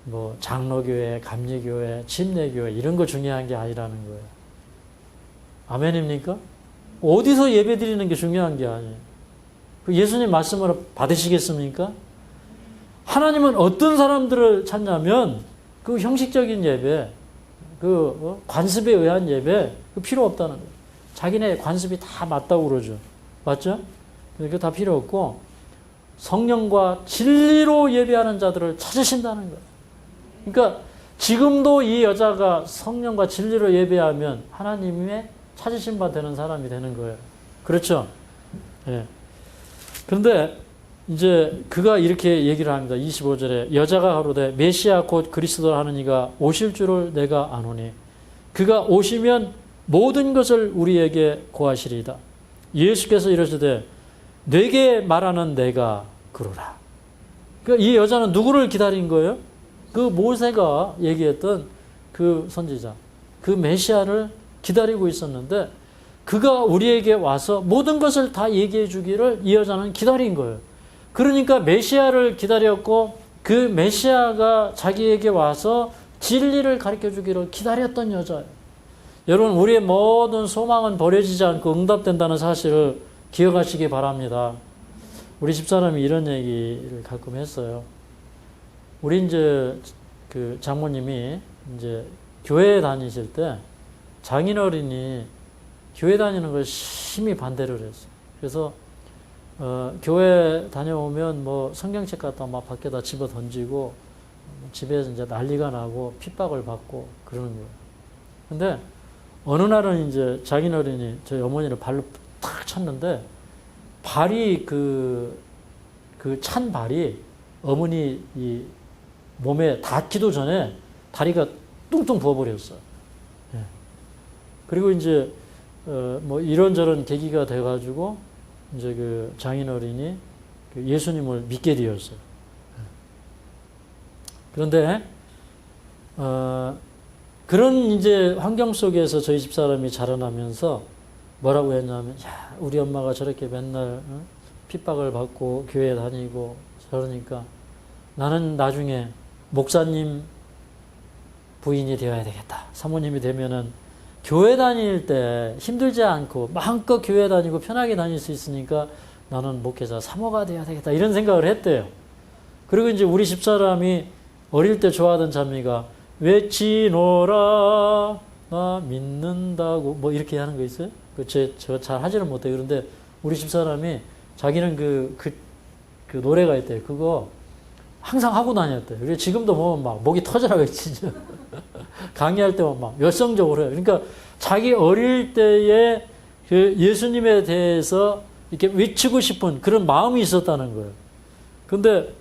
뭐 장로교회, 감리교회, 침례교회 이런 거 중요한 게 아니라는 거예요. 아멘입니까? 어디서 예배 드리는 게 중요한 게 아니에요. 예수님 말씀으로 받으시겠습니까? 하나님은 어떤 사람들을 찾냐면 그 형식적인 예배, 관습에 의한 예배 필요 없다는 거예요. 자기네 관습이 다 맞다고 그러죠. 맞죠? 그게 다 필요 없고 성령과 진리로 예배하는 자들을 찾으신다는 거예요. 그러니까 지금도 이 여자가 성령과 진리로 예배하면 하나님의 찾으신 바 되는 사람이 되는 거예요. 그렇죠? 예. 그런데 이제 그가 이렇게 얘기를 합니다. 25절에 여자가 가로되 메시아 곧 그리스도라 하는 이가 오실 줄을 내가 아노니 그가 오시면 모든 것을 우리에게 고하시리이다. 예수께서 이러시되 내게 말하는 내가 그러라. 그러니까 이 여자는 누구를 기다린 거예요? 그 모세가 얘기했던 그 선지자, 그 메시아를 기다리고 있었는데 그가 우리에게 와서 모든 것을 다 얘기해 주기를 이 여자는 기다린 거예요. 그러니까 메시아를 기다렸고 그 메시아가 자기에게 와서 진리를 가르쳐 주기를 기다렸던 여자예요. 여러분, 우리의 모든 소망은 버려지지 않고 응답된다는 사실을 기억하시기 바랍니다. 우리 집사람이 이런 얘기를 가끔 했어요. 우리 이제 그 장모님이 이제 교회에 다니실 때 장인어른이 교회 다니는 걸 심히 반대를 했어요. 그래서 교회 다녀오면 뭐 성경책 갖다 막 밖에다 집어 던지고 집에서 이제 난리가 나고 핍박을 받고 그러는 거예요. 근데 어느 날은 이제 장인어른이 저희 어머니를 발로 탁 쳤는데 발이 그 찬 발이 어머니 이 몸에 닿기도 전에 다리가 뚱뚱 부어버렸어요. 예. 그리고 이제 뭐 이런저런 계기가 돼가지고 이제 그 장인어른이 그 예수님을 믿게 되었어요. 그런데 그런 이제 환경 속에서 저희 집사람이 자라나면서 뭐라고 했냐면, 야, 우리 엄마가 저렇게 맨날 핍박을 받고 교회 다니고 저러니까 나는 나중에 목사님 부인이 되어야 되겠다. 사모님이 되면은 교회 다닐 때 힘들지 않고 마음껏 교회 다니고 편하게 다닐 수 있으니까 나는 목회자 사모가 되어야 되겠다. 이런 생각을 했대요. 그리고 이제 우리 집사람이 어릴 때 좋아하던 찬미가 외치노라 나 믿는다고 뭐 이렇게 하는 거 있어요? 저 잘 하지는 못해요. 그런데 우리 집사람이 자기는 그 노래가 있대요. 그거 항상 하고 다녔대요. 그래서 지금도 보면 막 목이 터져라 외치죠. 강의할 때만 막 열성적으로 해요. 그러니까 자기 어릴 때에 그 예수님에 대해서 이렇게 외치고 싶은 그런 마음이 있었다는 거예요. 근데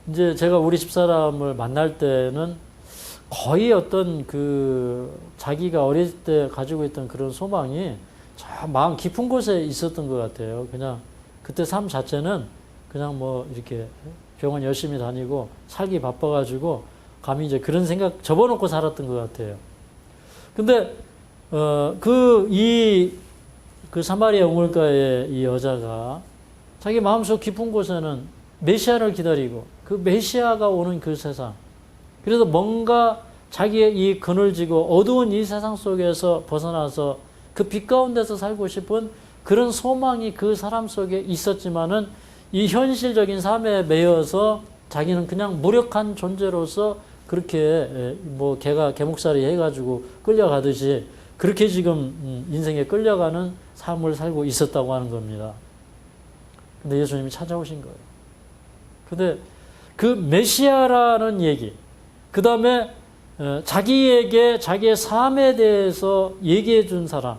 이제 제가 우리 집사람을 만날 때는 거의 어떤 그 자기가 어릴 때 가지고 있던 그런 소망이 저 마음 깊은 곳에 있었던 것 같아요. 그냥 그때 삶 자체는 그냥 뭐 이렇게 병원 열심히 다니고 살기 바빠가지고 감히 이제 그런 생각 접어놓고 살았던 것 같아요. 근데 그 사마리아 우물가의 이 여자가 자기 마음속 깊은 곳에는 메시아를 기다리고 그 메시아가 오는 그 세상, 그래서 뭔가 자기의 이 그늘지고 어두운 이 세상 속에서 벗어나서 그 빛 가운데서 살고 싶은 그런 소망이 그 사람 속에 있었지만은 이 현실적인 삶에 매여서 자기는 그냥 무력한 존재로서 그렇게 뭐 개가 개목살이 해가지고 끌려가듯이 그렇게 지금 인생에 끌려가는 삶을 살고 있었다고 하는 겁니다. 근데 예수님이 찾아오신 거예요. 근데 그 메시아라는 얘기, 그 다음에 자기에게 자기의 삶에 대해서 얘기해 준 사람,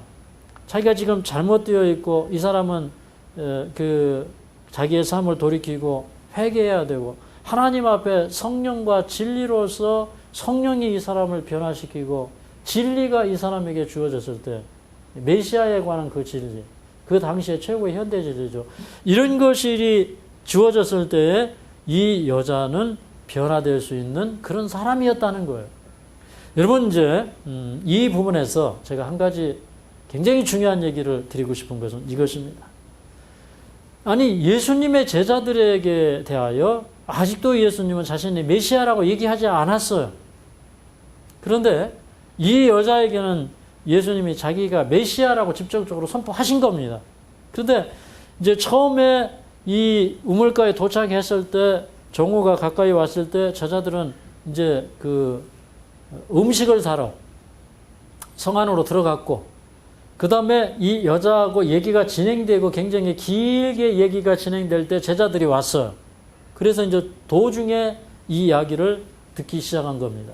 자기가 지금 잘못되어 있고 이 사람은 그 자기의 삶을 돌이키고 회개해야 되고 하나님 앞에 성령과 진리로서 성령이 이 사람을 변화시키고 진리가 이 사람에게 주어졌을 때 메시아에 관한 그 진리, 그 당시에 최고의 현대 진리죠. 이런 것이 주어졌을 때에 이 여자는 변화될 수 있는 그런 사람이었다는 거예요. 여러분, 이제 이 부분에서 제가 한 가지 굉장히 중요한 얘기를 드리고 싶은 것은 이것입니다. 아니, 예수님의 제자들에게 대하여 아직도 예수님은 자신이 메시아라고 얘기하지 않았어요. 그런데 이 여자에게는 예수님이 자기가 메시아라고 직접적으로 선포하신 겁니다. 그런데 이제 처음에 이 우물가에 도착했을 때, 정오가 가까이 왔을 때 저자들은 이제 그 음식을 사러 성 안으로 들어갔고, 그 다음에 이 여자하고 얘기가 진행되고 굉장히 길게 얘기가 진행될 때 제자들이 왔어요. 그래서 이제 도중에 이 이야기를 듣기 시작한 겁니다.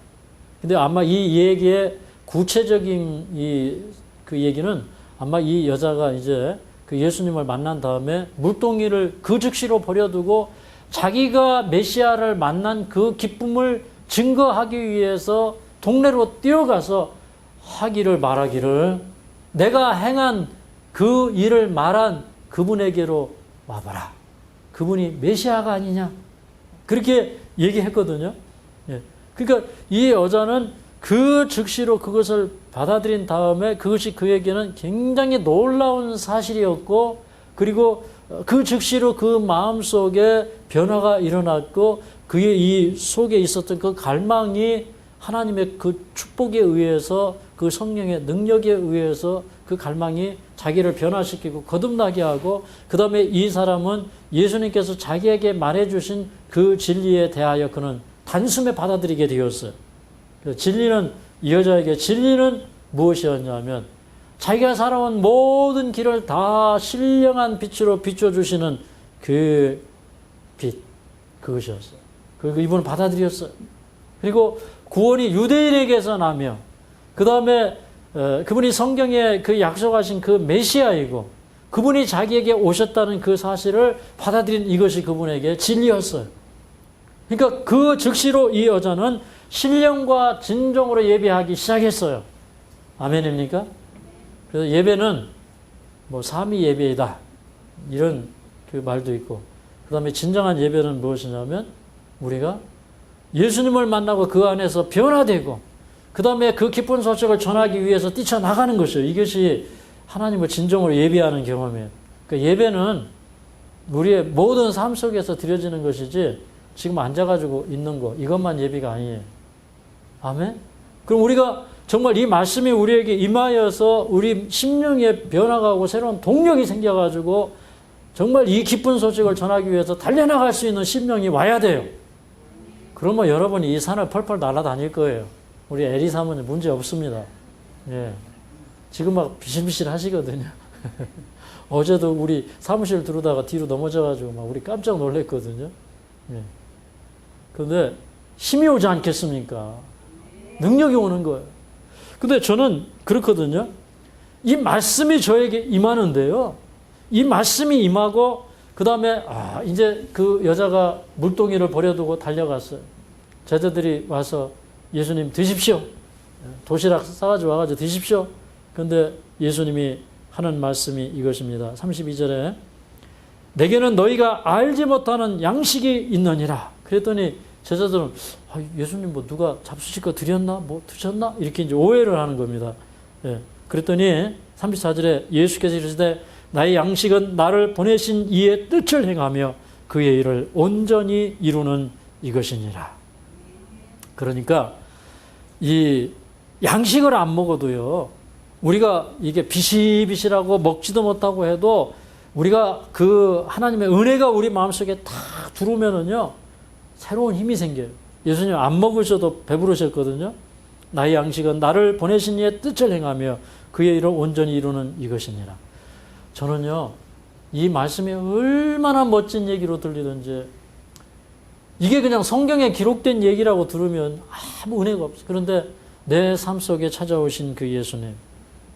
근데 아마 이 얘기의 구체적인 그 얘기는 아마 이 여자가 이제 그 예수님을 만난 다음에 물동이를 그 즉시로 버려두고 자기가 메시아를 만난 그 기쁨을 증거하기 위해서 동네로 뛰어가서 하기를 말하기를, 내가 행한 그 일을 말한 그분에게로 와봐라. 그분이 메시아가 아니냐. 그렇게 얘기했거든요. 예. 그러니까 이 여자는 그 즉시로 그것을 받아들인 다음에 그것이 그에게는 굉장히 놀라운 사실이었고, 그리고 그 즉시로 그 마음속에 변화가 일어났고, 그의 이 속에 있었던 그 갈망이 하나님의 그 축복에 의해서, 그 성령의 능력에 의해서 그 갈망이 자기를 변화시키고 거듭나게 하고, 그 다음에 이 사람은 예수님께서 자기에게 말해주신 그 진리에 대하여 그는 단숨에 받아들이게 되었어요. 진리는, 이 여자에게 진리는 무엇이었냐면, 자기가 살아온 모든 길을 다 신령한 빛으로 비춰주시는 그 빛, 그것이었어요. 그리고 이분은 받아들였어요. 그리고 구원이 유대인에게서 나며, 그 다음에 그분이 성경에 그 약속하신 그 메시아이고, 그분이 자기에게 오셨다는 그 사실을 받아들인 이것이 그분에게 진리였어요. 그러니까 그 즉시로 이 여자는 신령과 진정으로 예배하기 시작했어요. 아멘입니까? 그래서 예배는 뭐 삼위 예배이다, 이런 그 말도 있고, 그 다음에 진정한 예배는 무엇이냐면 우리가 예수님을 만나고 그 안에서 변화되고, 그 다음에 그 기쁜 소식을 전하기 위해서 뛰쳐나가는 것이에요. 이것이 하나님을 진정으로 예배하는 경험이에요. 그러니까 예배는 우리의 모든 삶 속에서 드려지는 것이지, 지금 앉아가지고 있는 거, 이것만 예배가 아니에요. 아멘? 그럼 우리가 정말 이 말씀이 우리에게 임하여서 우리 심령에 변화가 오고 새로운 동력이 생겨가지고 정말 이 기쁜 소식을 전하기 위해서 달려나갈 수 있는 심령이 와야 돼요. 그러면 여러분이 이 산을 펄펄 날아다닐 거예요. 우리 에리 사모님 문제 없습니다. 예. 지금 막 비실비실 하시거든요. 어제도 우리 사무실 들어오다가 뒤로 넘어져가지고 막 우리 깜짝 놀랐거든요. 예. 그런데 힘이 오지 않겠습니까? 능력이 오는 거예요. 근데 저는 그렇거든요. 이 말씀이 저에게 임하는데요. 이 말씀이 임하고, 그 다음에, 이제 그 여자가 물동이를 버려두고 달려갔어요. 제자들이 와서 예수님 드십시오. 도시락 싸가지고 와가지고 드십시오. 그런데 예수님이 하는 말씀이 이것입니다. 32절에 내게는 너희가 알지 못하는 양식이 있느니라. 그랬더니 제자들은 예수님 뭐 누가 잡수실 거 드렸나? 뭐 드셨나? 이렇게 이제 오해를 하는 겁니다. 예. 그랬더니 34절에 예수께서 이르시되 나의 양식은 나를 보내신 이의 뜻을 행하며 그의 일을 온전히 이루는 이것이니라. 그러니까 이 양식을 안 먹어도요, 우리가 이게 비실비실하고 먹지도 못하고 해도 우리가 그 하나님의 은혜가 우리 마음속에 다 들어오면은요, 새로운 힘이 생겨요. 예수님 안 먹으셔도 배부르셨거든요. 나의 양식은 나를 보내신 이의 뜻을 행하며 그의 일을 온전히 이루는 이것이니라. 저는요, 이 말씀이 얼마나 멋진 얘기로 들리든지, 이게 그냥 성경에 기록된 얘기라고 들으면 아무 은혜가 없어요. 그런데 내 삶 속에 찾아오신 그 예수님,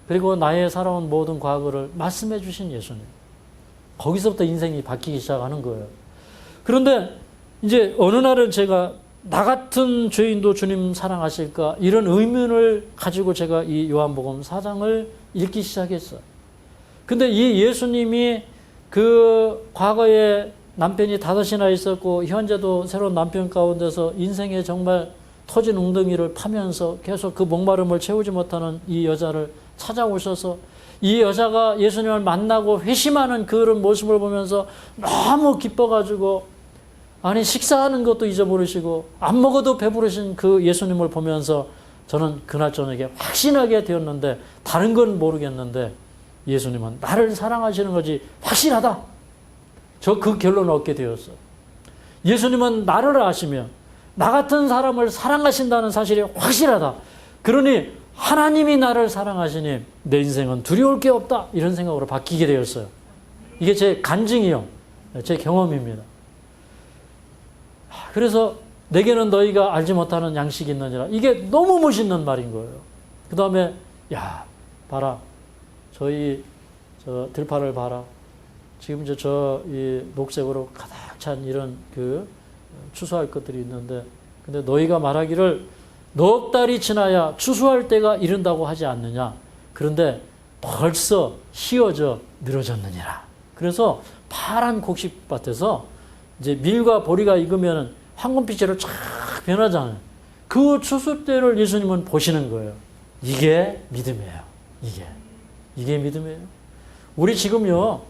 그리고 나의 살아온 모든 과거를 말씀해 주신 예수님, 거기서부터 인생이 바뀌기 시작하는 거예요. 그런데 이제 어느 날은 제가 나 같은 죄인도 주님 사랑하실까, 이런 의문을 가지고 제가 이 요한복음 4장을 읽기 시작했어요. 근데 이 예수님이 그 과거에 남편이 5이나 있었고 현재도 새로운 남편 가운데서 인생에 정말 터진 웅덩이를 파면서 계속 그 목마름을 채우지 못하는 이 여자를 찾아오셔서, 이 여자가 예수님을 만나고 회심하는 그런 모습을 보면서 너무 기뻐가지고, 아니 식사하는 것도 잊어버리시고 안 먹어도 배부르신 그 예수님을 보면서 저는 그날 저녁에 확신하게 되었는데, 다른 건 모르겠는데 예수님은 나를 사랑하시는 것이 확실하다. 저 그 결론을 얻게 되었어요. 예수님은 나를 아시며 나 같은 사람을 사랑하신다는 사실이 확실하다. 그러니 하나님이 나를 사랑하시니 내 인생은 두려울 게 없다. 이런 생각으로 바뀌게 되었어요. 이게 제 간증이요, 제 경험입니다. 그래서 내게는 너희가 알지 못하는 양식이 있느니라. 이게 너무 멋있는 말인 거예요. 그 다음에 야 봐라, 저희 저 들판을 봐라. 지금 이제 저 이 녹색으로 가득 찬 이런 그 추수할 것들이 있는데, 근데 너희가 말하기를 넉 달이 지나야 추수할 때가 이른다고 하지 않느냐. 그런데 벌써 휘어져 늘어졌느니라. 그래서 파란 곡식밭에서 이제 밀과 보리가 익으면 황금빛으로 쫙 변하잖아요. 그 추수 때를 예수님은 보시는 거예요. 이게 믿음이에요. 이게 믿음이에요. 우리 지금요,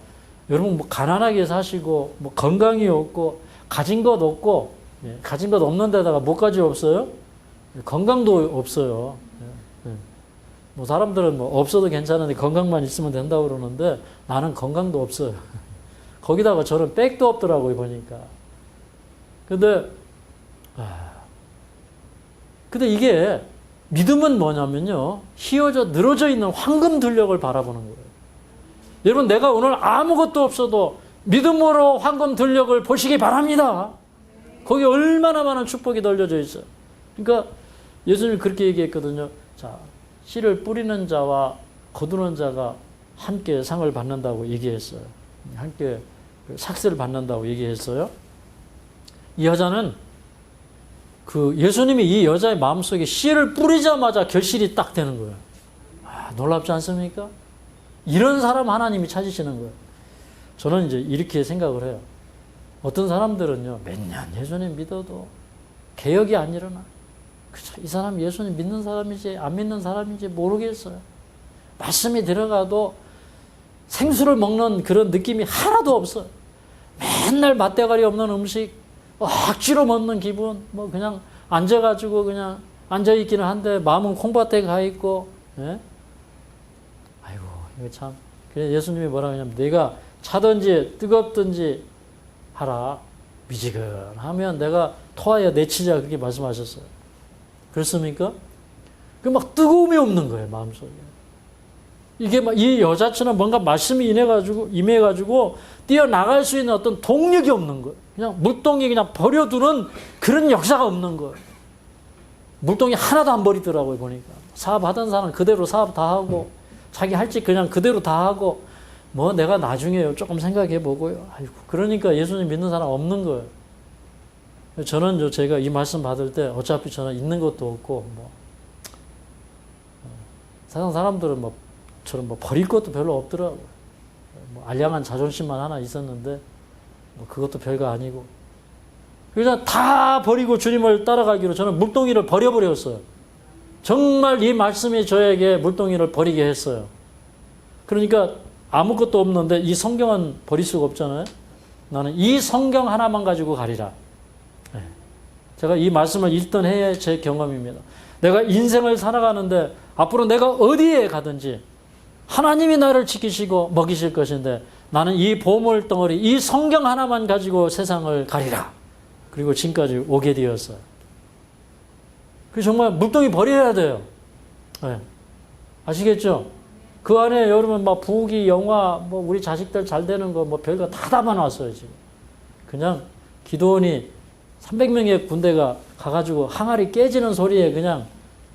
여러분 뭐 가난하게 사시고 뭐 건강이 없고 가진 것 없고 가진 것 없는 데다가 뭐까지 없어요? 건강도 없어요. 뭐 사람들은 뭐 없어도 괜찮은데 건강만 있으면 된다고 그러는데 나는 건강도 없어요. 거기다가 저는 백도 없더라고요, 보니까. 근데 이게 믿음은 뭐냐면요, 휘어져 늘어져 있는 황금 들녘을 바라보는 거예요. 여러분, 내가 오늘 아무것도 없어도 믿음으로 황금 들녘을 보시기 바랍니다. 거기 얼마나 많은 축복이 널려져 있어요. 그러니까 예수님이 그렇게 얘기했거든요. 자, 씨를 뿌리는 자와 거두는 자가 함께 상을 받는다고 얘기했어요. 함께 삭스를 받는다고 얘기했어요. 이 여자는 예수님이 이 여자의 마음속에 씨를 뿌리자마자 결실이 딱 되는 거예요. 놀랍지 않습니까? 이런 사람 하나님이 찾으시는 거예요. 저는 이제 이렇게 생각을 해요. 어떤 사람들은요, 몇 년 예수님 믿어도 개혁이 안 일어나. 그쵸? 이 사람 예수님 믿는 사람인지 안 믿는 사람인지 모르겠어요. 말씀이 들어가도 생수를 먹는 그런 느낌이 하나도 없어요. 맨날 맛대가리 없는 음식, 억지로 먹는 기분, 뭐 그냥 앉아가지고 그냥 앉아있기는 한데 마음은 콩밭에 가 있고, 예? 아이고, 이거 참. 그래서 예수님이 뭐라 하냐면, 내가 차든지 뜨겁든지 하라. 미지근하면 내가 토하여 내치자. 그렇게 말씀하셨어요. 그렇습니까? 그 막 뜨거움이 없는 거예요, 마음속에. 이게 막 이 여자처럼 뭔가 말씀이 임해가지고 뛰어나갈 수 있는 어떤 동력이 없는 거예요. 그냥 물동이 그냥 버려두는 그런 역사가 없는 거예요. 물동이 하나도 안 버리더라고요, 보니까. 사업하던 사람 그대로 사업 다 하고, 자기 할 짓 그냥 그대로 다 하고, 뭐 내가 나중에 조금 생각해 보고요. 아이고, 그러니까 예수님 믿는 사람 없는 거예요. 저는 제가 이 말씀 받을 때 어차피 저는 있는 것도 없고, 세상 사람들은 저는 버릴 것도 별로 없더라고요. 알량한 자존심만 하나 있었는데, 그것도 별거 아니고. 그래서 다 버리고 주님을 따라가기로 저는 물동이를 버려버렸어요. 정말 이 말씀이 저에게 물동이를 버리게 했어요. 그러니까 아무것도 없는데 이 성경은 버릴 수가 없잖아요. 나는 이 성경 하나만 가지고 가리라. 제가 이 말씀을 읽던 해의 제 경험입니다. 내가 인생을 살아가는데 앞으로 내가 어디에 가든지 하나님이 나를 지키시고 먹이실 것인데 나는 이 보물 덩어리, 이 성경 하나만 가지고 세상을 가리라. 그리고 지금까지 오게 되었어요. 그래서 정말 물동이 버려야 돼요. 네. 아시겠죠? 그 안에 여러분 막 부귀, 영화, 뭐 우리 자식들 잘 되는 거 뭐 별거 다 담아놨어요, 지금. 그냥 기도원이 300명의 군대가 가가지고 항아리 깨지는 소리에 그냥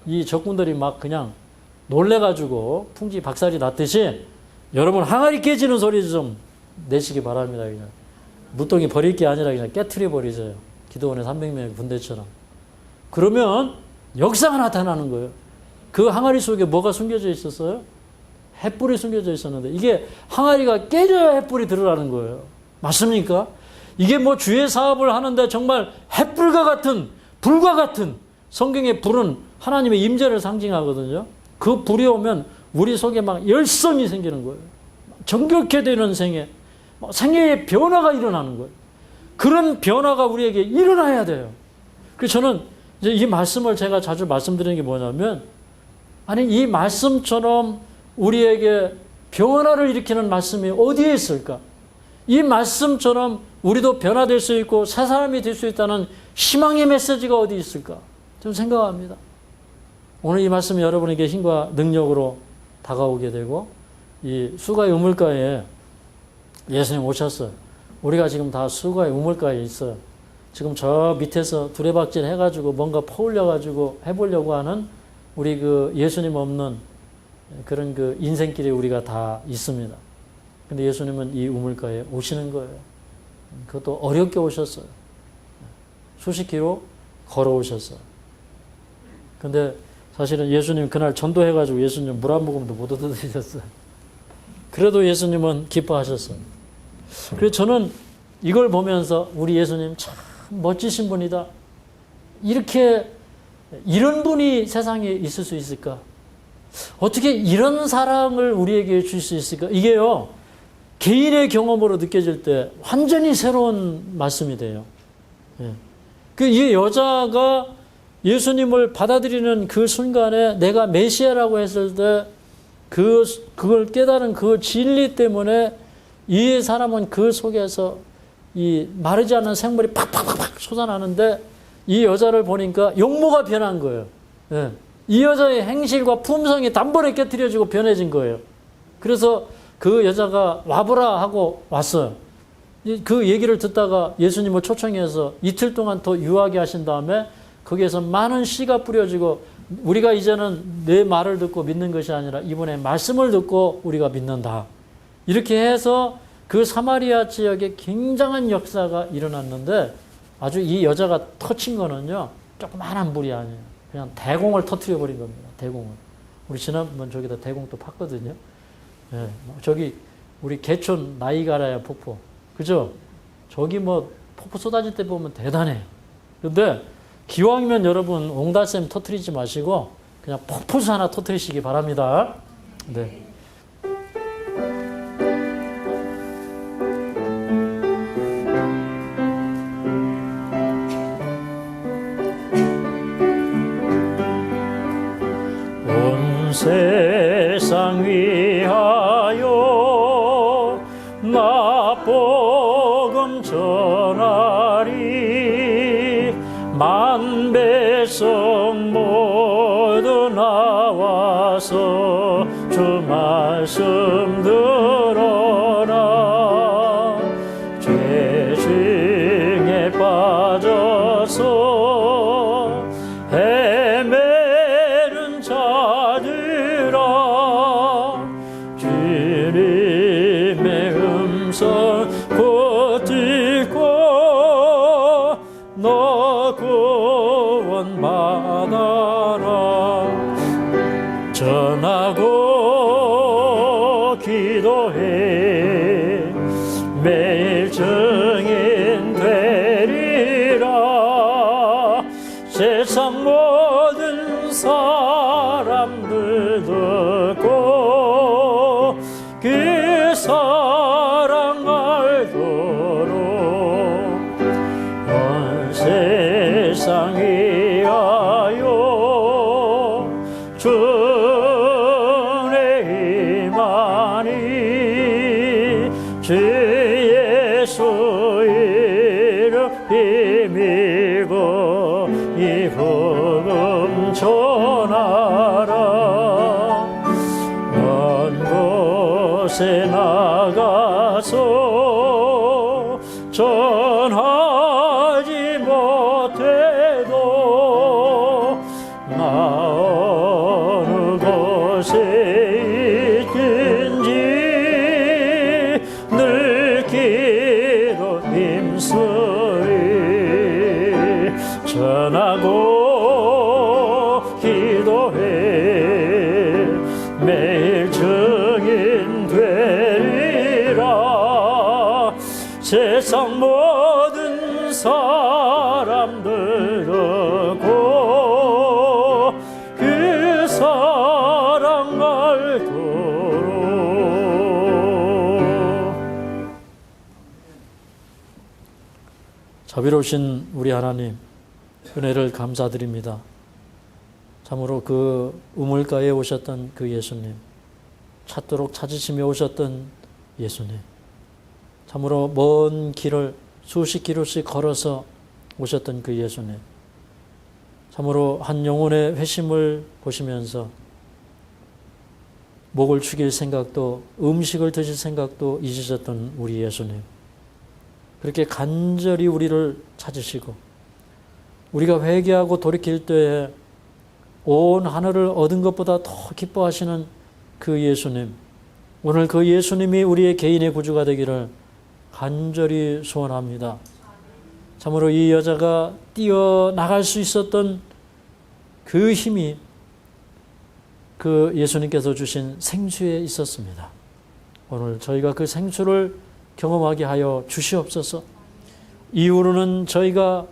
이 적군들이 막 그냥 놀래가지고 풍지 박살이 났듯이 여러분 항아리 깨지는 소리 좀 내시기 바랍니다. 그냥 물동이 버릴 게 아니라 그냥 깨트려 버리세요. 기도원의 300명의 군대처럼. 그러면 역사가 나타나는 거예요. 그 항아리 속에 뭐가 숨겨져 있었어요? 횃불이 숨겨져 있었는데 이게 항아리가 깨져야 횃불이 들어가는 거예요. 맞습니까? 이게 뭐 주의 사업을 하는데 정말 횃불과 같은, 불과 같은 성경의 불은 하나님의 임재를 상징하거든요. 그 불이 오면 우리 속에 막 열성이 생기는 거예요. 정결케 되는 생애의 변화가 일어나는 거예요. 그런 변화가 우리에게 일어나야 돼요. 그래서 저는 이제 이 말씀을 제가 자주 말씀드리는 게 뭐냐면, 아니, 이 말씀처럼 우리에게 변화를 일으키는 말씀이 어디에 있을까? 이 말씀처럼 우리도 변화될 수 있고 새 사람이 될 수 있다는 희망의 메시지가 어디 있을까? 좀 생각합니다. 오늘 이 말씀이 여러분에게 힘과 능력으로 다가오게 되고, 이 수가의 우물가에 예수님 오셨어요. 우리가 지금 다 수가의 우물가에 있어요. 지금 저 밑에서 두레박질 해가지고 뭔가 퍼올려가지고 해보려고 하는 우리 그 예수님 없는 그런 그 인생길에 우리가 다 있습니다. 근데 예수님은 이 우물가에 오시는 거예요. 그것도 어렵게 오셨어요. 수십 킬로 걸어오셨어요. 근데 사실은 예수님 그날 전도해가지고 예수님 물 한 모금도 못 얻어드셨어요. 그래도 예수님은 기뻐하셨어요. 그래서 저는 이걸 보면서 우리 예수님 참 멋지신 분이다. 이런 분이 세상에 있을 수 있을까? 어떻게 이런 사랑을 우리에게 줄 수 있을까? 이게요, 개인의 경험으로 느껴질 때 완전히 새로운 말씀이 돼요. 예. 이 여자가 예수님을 받아들이는 그 순간에 내가 메시아라고 했을 때 그걸 깨달은 그 진리 때문에 이 사람은 그 속에서 이 마르지 않는 생물이 팍팍팍팍 솟아나는데 이 여자를 보니까 용모가 변한 거예요. 예. 이 여자의 행실과 품성이 단번에 깨트려지고 변해진 거예요. 그래서 그 여자가 와보라 하고 왔어요. 그 얘기를 듣다가 예수님을 초청해서 이틀 동안 더 유하게 하신 다음에 거기에서 많은 씨가 뿌려지고 우리가 이제는 내 말을 듣고 믿는 것이 아니라 이분의 말씀을 듣고 우리가 믿는다. 이렇게 해서 그 사마리아 지역에 굉장한 역사가 일어났는데 아주 이 여자가 터친 거는요, 조그마한 불이 아니에요. 그냥 대공을 터뜨려 버린 겁니다. 대공을. 우리 지난번 저기다 대공 또 팠거든요. 예, 저기 우리 개촌 나이가라야 폭포. 그죠? 저기 뭐 폭포 쏟아질 때 보면 대단해요. 근데 기왕이면 여러분 옹달샘 터뜨리지 마시고 그냥 폭포수 하나 터뜨리시기 바랍니다. 네. 온 세상 위하여 나 복음 전하리 만배성 모두 나와서 주 말씀 들어라 죄 중에 빠져서 헤매는 자들아 주님의 음성 곧 듣고 너 구원 받아라 전하고 기도해 매일 증인 되리라 세상 모든 사람들 듣고 그 사랑 알도록 온 세상 위하여 주의 임하니 주 예수 이름 힘입어 이 복음 전하라 먼 곳에 나가서 전하지 못해도 나 어느 곳에 있든지 늘 기도 힘쓰리 전하고 기도해 매일 증인 되리라 세상 모든 사람들 듣고 그 사랑 알도록 자비로우신 우리 하나님 은혜를 감사드립니다. 참으로 그 우물가에 오셨던 그 예수님 찾도록 찾으시며 오셨던 예수님 참으로 먼 길을 수십 킬로씩 걸어서 오셨던 그 예수님 참으로 한 영혼의 회심을 보시면서 목을 축일 생각도 음식을 드실 생각도 잊으셨던 우리 예수님 그렇게 간절히 우리를 찾으시고 우리가 회개하고 돌이킬 때에 온 하늘을 얻은 것보다 더 기뻐하시는 그 예수님 오늘 그 예수님이 우리의 개인의 구주가 되기를 간절히 소원합니다. 참으로 이 여자가 뛰어나갈 수 있었던 그 힘이 그 예수님께서 주신 생수에 있었습니다. 오늘 저희가 그 생수를 경험하게 하여 주시옵소서. 이후로는 저희가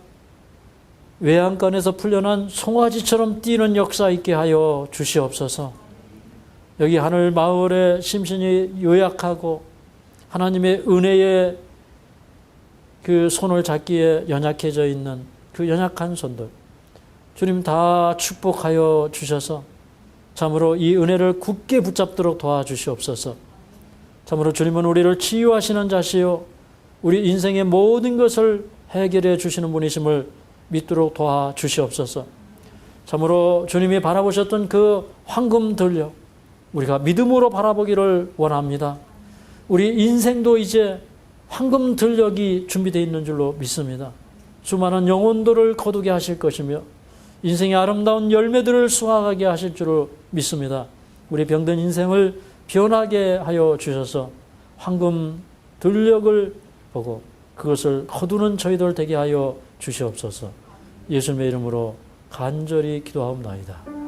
외양간에서 풀려난 송아지처럼 뛰는 역사 있게 하여 주시옵소서. 여기 하늘 마을에 심신이 요약하고 하나님의 은혜의 그 손을 잡기에 연약해져 있는 그 연약한 손들, 주님 다 축복하여 주셔서 참으로 이 은혜를 굳게 붙잡도록 도와주시옵소서. 참으로 주님은 우리를 치유하시는 자시요 우리 인생의 모든 것을 해결해 주시는 분이심을 믿도록 도와주시옵소서. 참으로 주님이 바라보셨던 그 황금 들녘 우리가 믿음으로 바라보기를 원합니다. 우리 인생도 이제 황금 들녘이 준비되어 있는 줄로 믿습니다. 수많은 영혼들을 거두게 하실 것이며 인생의 아름다운 열매들을 수확하게 하실 줄로 믿습니다. 우리 병든 인생을 변하게 하여 주셔서 황금 들녘을 보고 그것을 거두는 저희들 되게 하여 주시옵소서. 예수님의 이름으로 간절히 기도하옵나이다.